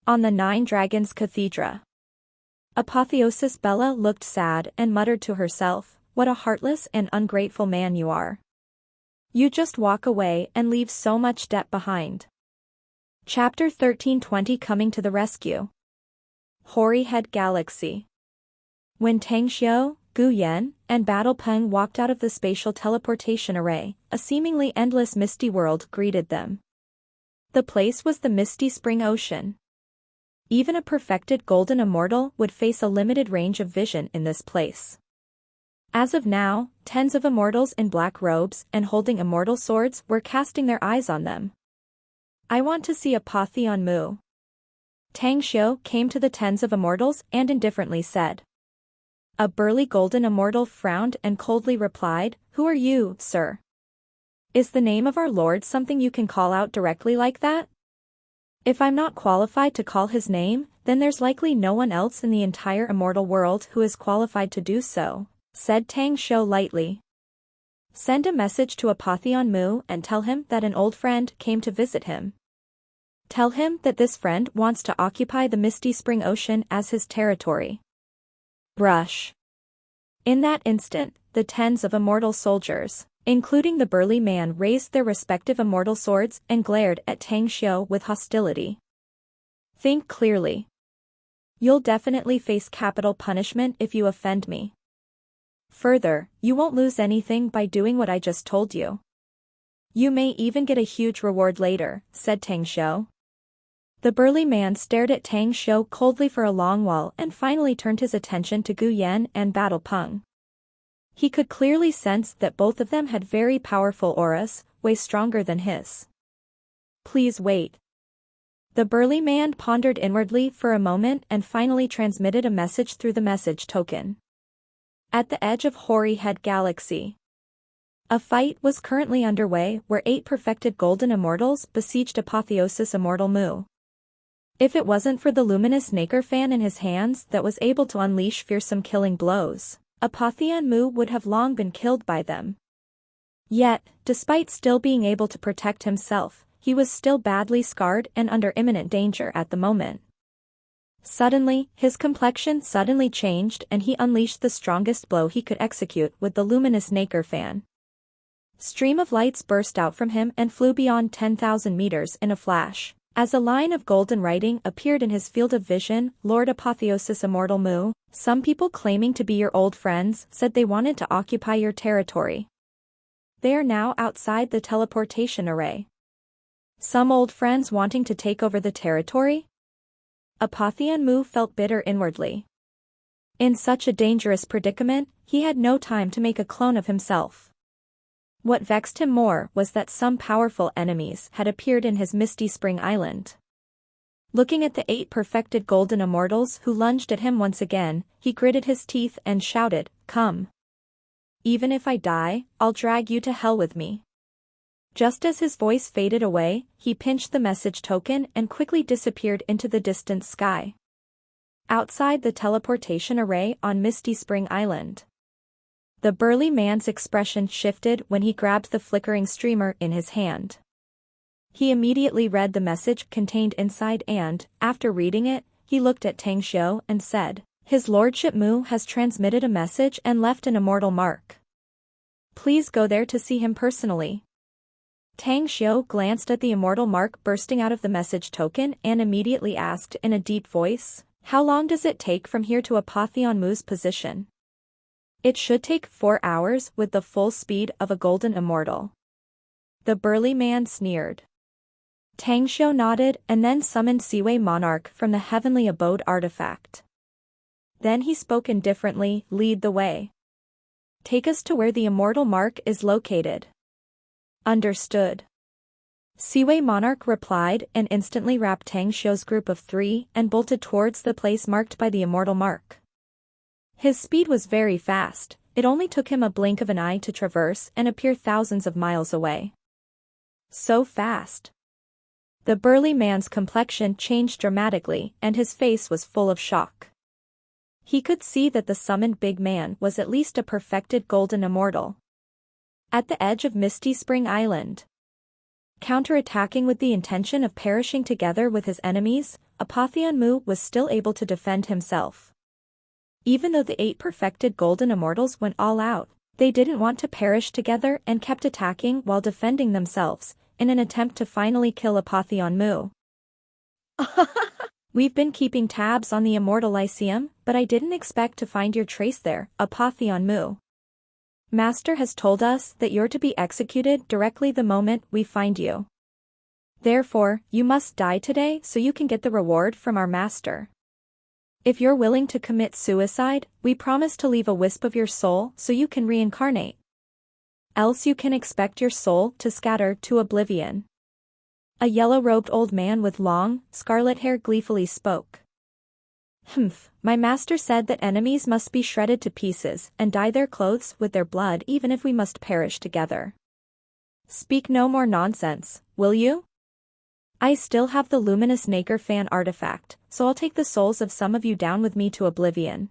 On the Nine Dragons Cathedra. Apotheosis Bella looked sad and muttered to herself, "What a heartless and ungrateful man you are. You just walk away and leave so much debt behind." Chapter 13:20 Coming to the Rescue. Hoary Head Galaxy. When Tang Xiu, Gu Yan, and Battle Peng walked out of the spatial teleportation array, a seemingly endless misty world greeted them. The place was the Misty Spring Ocean. Even a perfected golden immortal would face a limited range of vision in this place. As of now, tens of immortals in black robes and holding immortal swords were casting their eyes on them. "I want to see Apotheon Mu." Tang Xiu came to the tens of immortals and indifferently said. A burly golden immortal frowned and coldly replied, "Who are you, sir? Is the name of our Lord something you can call out directly like that? If I'm not qualified to call his name, then there's likely no one else in the entire immortal world who is qualified to do so," said Tang Xiu lightly. "Send a message to Apotheon Mu and tell him that an old friend came to visit him. Tell him that this friend wants to occupy the Misty Spring Ocean as his territory." Brush. In that instant, the tens of immortal soldiers, including the burly man, raised their respective immortal swords and glared at Tang Xiu with hostility. "Think clearly. You'll definitely face capital punishment if you offend me. Further, you won't lose anything by doing what I just told you. You may even get a huge reward later," said Tang Xiu. The burly man stared at Tang Xiu coldly for a long while and finally turned his attention to Gu Yan and Battle Peng. He could clearly sense that both of them had very powerful auras, way stronger than his. "Please wait." The burly man pondered inwardly for a moment and finally transmitted a message through the message token. At the edge of Hoary Head Galaxy. A fight was currently underway where 8 perfected golden immortals besieged Apotheosis Immortal Mu. If it wasn't for the luminous Nacre fan in his hands that was able to unleash fearsome killing blows, Apotheon Mu would have long been killed by them. Yet, despite still being able to protect himself, he was still badly scarred and under imminent danger at the moment. Suddenly, his complexion suddenly changed and he unleashed the strongest blow he could execute with the luminous Nacre fan. Stream of lights burst out from him and flew beyond 10,000 meters in a flash. As a line of golden writing appeared in his field of vision, "Lord Apotheosis Immortal Mu, some people claiming to be your old friends said they wanted to occupy your territory. They are now outside the teleportation array." Some old friends wanting to take over the territory? Apotheon Mu felt bitter inwardly. In such a dangerous predicament, he had no time to make a clone of himself. What vexed him more was that some powerful enemies had appeared in his Misty Spring Island. Looking at the 8 perfected golden immortals who lunged at him once again, he gritted his teeth and shouted, "Come. Even if I die, I'll drag you to hell with me." Just as his voice faded away, he pinched the message token and quickly disappeared into the distant sky. Outside the teleportation array on Misty Spring Island. The burly man's expression shifted when he grabbed the flickering streamer in his hand. He immediately read the message contained inside and, after reading it, he looked at Tang Xiu and said, "His Lordship Mu has transmitted a message and left an immortal mark. Please go there to see him personally." Tang Xiu glanced at the immortal mark bursting out of the message token and immediately asked in a deep voice, "How long does it take from here to Apotheon Mu's position?" "It should take 4 hours with the full speed of a golden immortal." The burly man sneered. Tang Xiu nodded and then summoned Seaway Monarch from the Heavenly Abode artifact. Then he spoke indifferently, "Lead the way." Take us to where the immortal mark is located. Understood. Seaway Monarch replied and instantly wrapped Tang Xiu's group of 3 and bolted towards the place marked by the immortal mark. His speed was very fast, it only took him a blink of an eye to traverse and appear thousands of miles away. So fast. The burly man's complexion changed dramatically and his face was full of shock. He could see that the summoned big man was at least a perfected golden immortal. At the edge of Misty Spring Island, counterattacking with the intention of perishing together with his enemies, Apotheon Mu was still able to defend himself. Even though the 8 perfected golden immortals went all out, they didn't want to perish together and kept attacking while defending themselves, in an attempt to finally kill Apotheon Mu. We've been keeping tabs on the Immortal Lyceum, but I didn't expect to find your trace there, Apotheon Mu. Master has told us that you're to be executed directly the moment we find you. Therefore, you must die today so you can get the reward from our master. If you're willing to commit suicide, we promise to leave a wisp of your soul so you can reincarnate. Else you can expect your soul to scatter to oblivion. A yellow-robed old man with long, scarlet hair gleefully spoke. My master said that enemies must be shredded to pieces and dye their clothes with their blood even if we must perish together. Speak no more nonsense, will you? I still have the luminous Naker fan artifact, so I'll take the souls of some of you down with me to oblivion.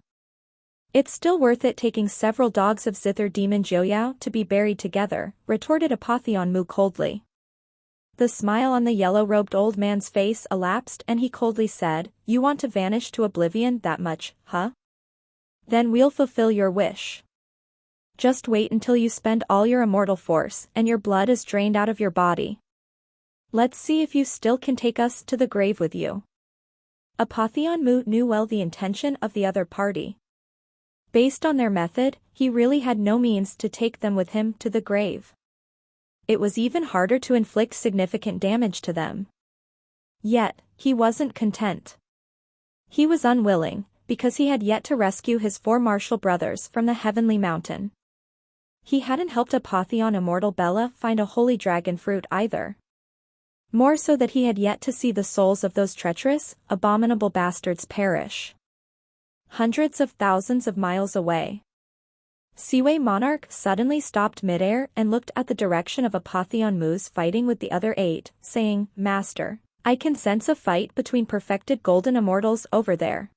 It's still worth it taking several dogs of Zither Demon Joyao to be buried together, retorted Apotheon Mu coldly. The smile on the yellow-robed old man's face elapsed and he coldly said, You want to vanish to oblivion that much, huh? Then we'll fulfill your wish. Just wait until you spend all your immortal force and your blood is drained out of your body. Let's see if you still can take us to the grave with you. Apotheon Mu knew well the intention of the other party. Based on their method, he really had no means to take them with him to the grave. It was even harder to inflict significant damage to them. Yet, he wasn't content. He was unwilling, because he had yet to rescue his 4 martial brothers from the heavenly mountain. He hadn't helped Apotheon Immortal Bella find a holy dragon fruit either. More so that he had yet to see the souls of those treacherous, abominable bastards perish. Hundreds of thousands of miles away. Seaway Monarch suddenly stopped midair and looked at the direction of Apotheon Mu's fighting with the other 8, saying, Master, I can sense a fight between perfected golden immortals over there.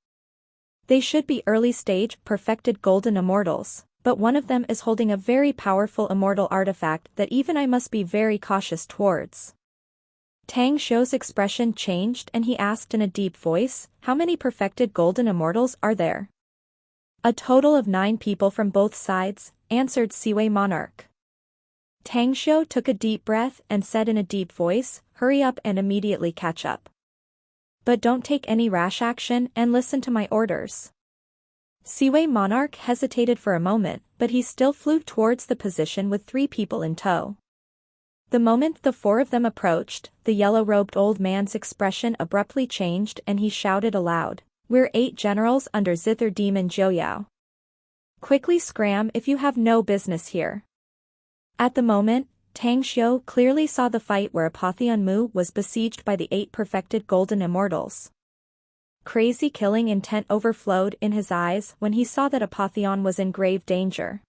They should be early-stage perfected golden immortals, but one of them is holding a very powerful immortal artifact that even I must be very cautious towards. Tang Xiu's expression changed and he asked in a deep voice, How many perfected golden immortals are there? A total of 9 people from both sides, answered Seaway Monarch. Tang Xiu took a deep breath and said in a deep voice, Hurry up and immediately catch up. But don't take any rash action and listen to my orders. Seaway Monarch hesitated for a moment, but he still flew towards the position with 3 people in tow. The moment the 4 of them approached, the yellow-robed old man's expression abruptly changed and he shouted aloud. We're 8 generals under Zither Demon Joyao. Quickly scram if you have no business here. At the moment, Tang Xiu clearly saw the fight where Apotheon Mu was besieged by the 8 perfected golden immortals. Crazy killing intent overflowed in his eyes when he saw that Apotheon was in grave danger.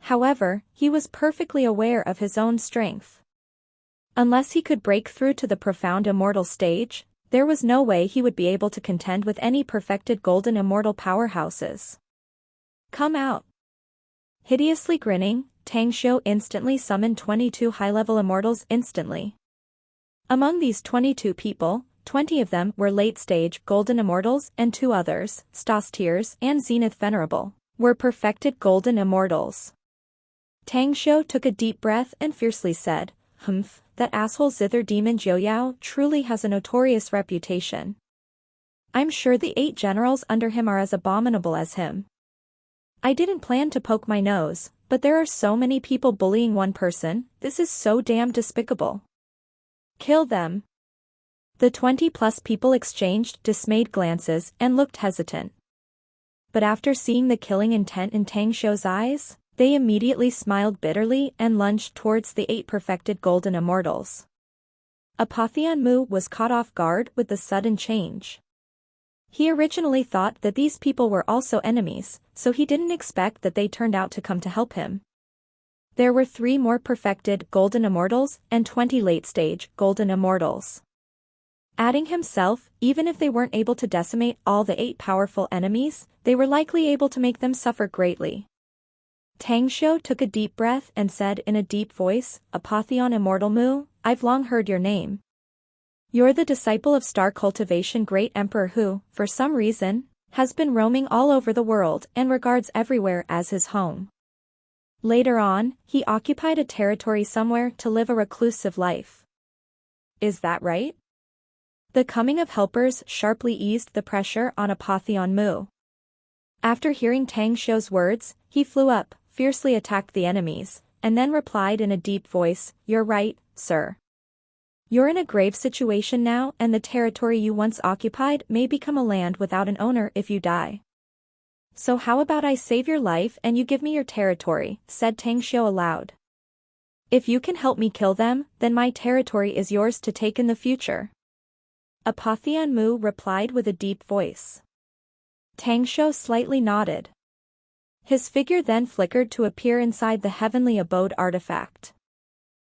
However, he was perfectly aware of his own strength. Unless he could break through to the profound immortal stage, there was no way he would be able to contend with any perfected golden immortal powerhouses. Come out. Hideously grinning, Tang Xiu instantly summoned 22 high-level immortals instantly. Among these 22 people, 20 of them were late-stage golden immortals and 2 others, Stas Tears and Zenith Venerable, were perfected golden immortals. Tang Xiu took a deep breath and fiercely said, That asshole Zither Demon Joyao truly has a notorious reputation. I'm sure the 8 generals under him are as abominable as him. I didn't plan to poke my nose, but there are so many people bullying one person, this is so damn despicable. Kill them. The 20+ people exchanged dismayed glances and looked hesitant. But after seeing the killing intent in Tang Xiu's eyes, They immediately smiled bitterly and lunged towards the 8 perfected golden immortals. Apotheon Mu was caught off guard with the sudden change. He originally thought that these people were also enemies, so he didn't expect that they turned out to come to help him. There were 3 more perfected golden immortals and 20 late-stage golden immortals. Adding himself, even if they weren't able to decimate all the 8 powerful enemies, they were likely able to make them suffer greatly. Tang Xiu took a deep breath and said in a deep voice, Apotheon Immortal Mu, I've long heard your name. You're the disciple of Star Cultivation Great Emperor who, for some reason, has been roaming all over the world and regards everywhere as his home. Later on, he occupied a territory somewhere to live a reclusive life. Is that right? The coming of helpers sharply eased the pressure on Apotheon Mu. After hearing Tang Xiu's words, he flew up, fiercely attacked the enemies, and then replied in a deep voice, You're right, sir. You're in a grave situation now and the territory you once occupied may become a land without an owner if you die. So how about I save your life and you give me your territory, said Tang Xiu aloud. If you can help me kill them, then my territory is yours to take in the future. Apotheon Mu replied with a deep voice. Tang Xiu slightly nodded. His figure then flickered to appear inside the heavenly abode artifact.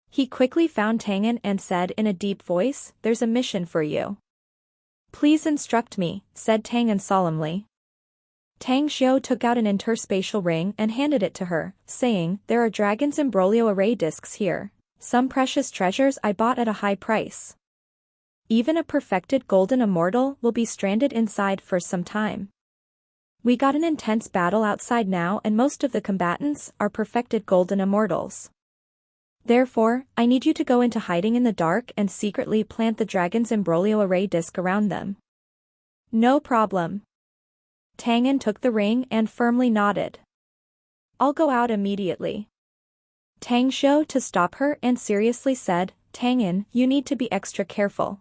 He quickly found Tang'an and said in a deep voice, There's a mission for you. Please instruct me, said Tang'an solemnly. Tang Xiu took out an interspatial ring and handed it to her, saying, There are Dragon's Imbroglio array discs here. Some precious treasures I bought at a high price. Even a perfected golden immortal will be stranded inside for some time. We got an intense battle outside now and most of the combatants are perfected golden immortals. Therefore, I need you to go into hiding in the dark and secretly plant the Dragon's Imbroglio array disc around them. No problem. Tang'an took the ring and firmly nodded. I'll go out immediately. Tang Xiu to stop her and seriously said, Tang'an, you need to be extra careful.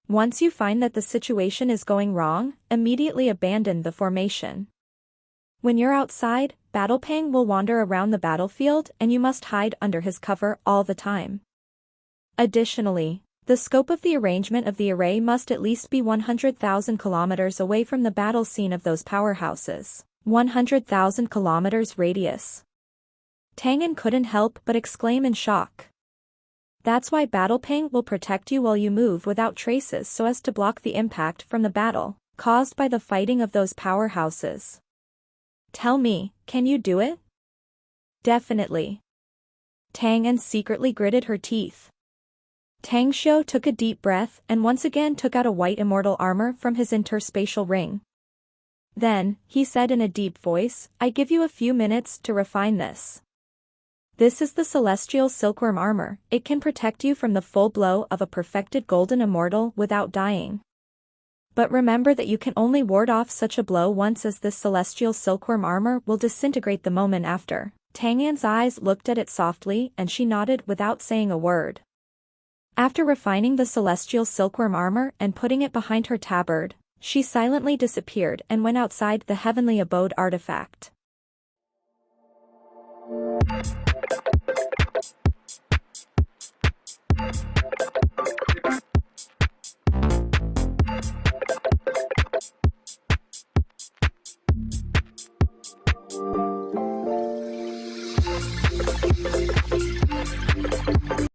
Once you find that the situation is going wrong, immediately abandon the formation. When you're outside, Battlepang will wander around the battlefield and you must hide under his cover all the time. Additionally, the scope of the arrangement of the array must at least be 100,000 kilometers away from the battle scene of those powerhouses. 100,000 kilometers radius. Tang'an couldn't help but exclaim in shock. That's why Battlepang will protect you while you move without traces so as to block the impact from the battle caused by the fighting of those powerhouses. Tell me, can you do it? Definitely. Tang'an secretly gritted her teeth. Tang Xiu took a deep breath and once again took out a white immortal armor from his interspatial ring. Then, he said in a deep voice, I give you a few minutes to refine this. This is the celestial silkworm armor. It can protect you from the full blow of a perfected golden immortal without dying. But remember that you can only ward off such a blow once, as this celestial silkworm armor will disintegrate the moment after. Tang'an's eyes looked at it softly and she nodded without saying a word. After refining the celestial silkworm armor and putting it behind her tabard, she silently disappeared and went outside the heavenly abode artifact.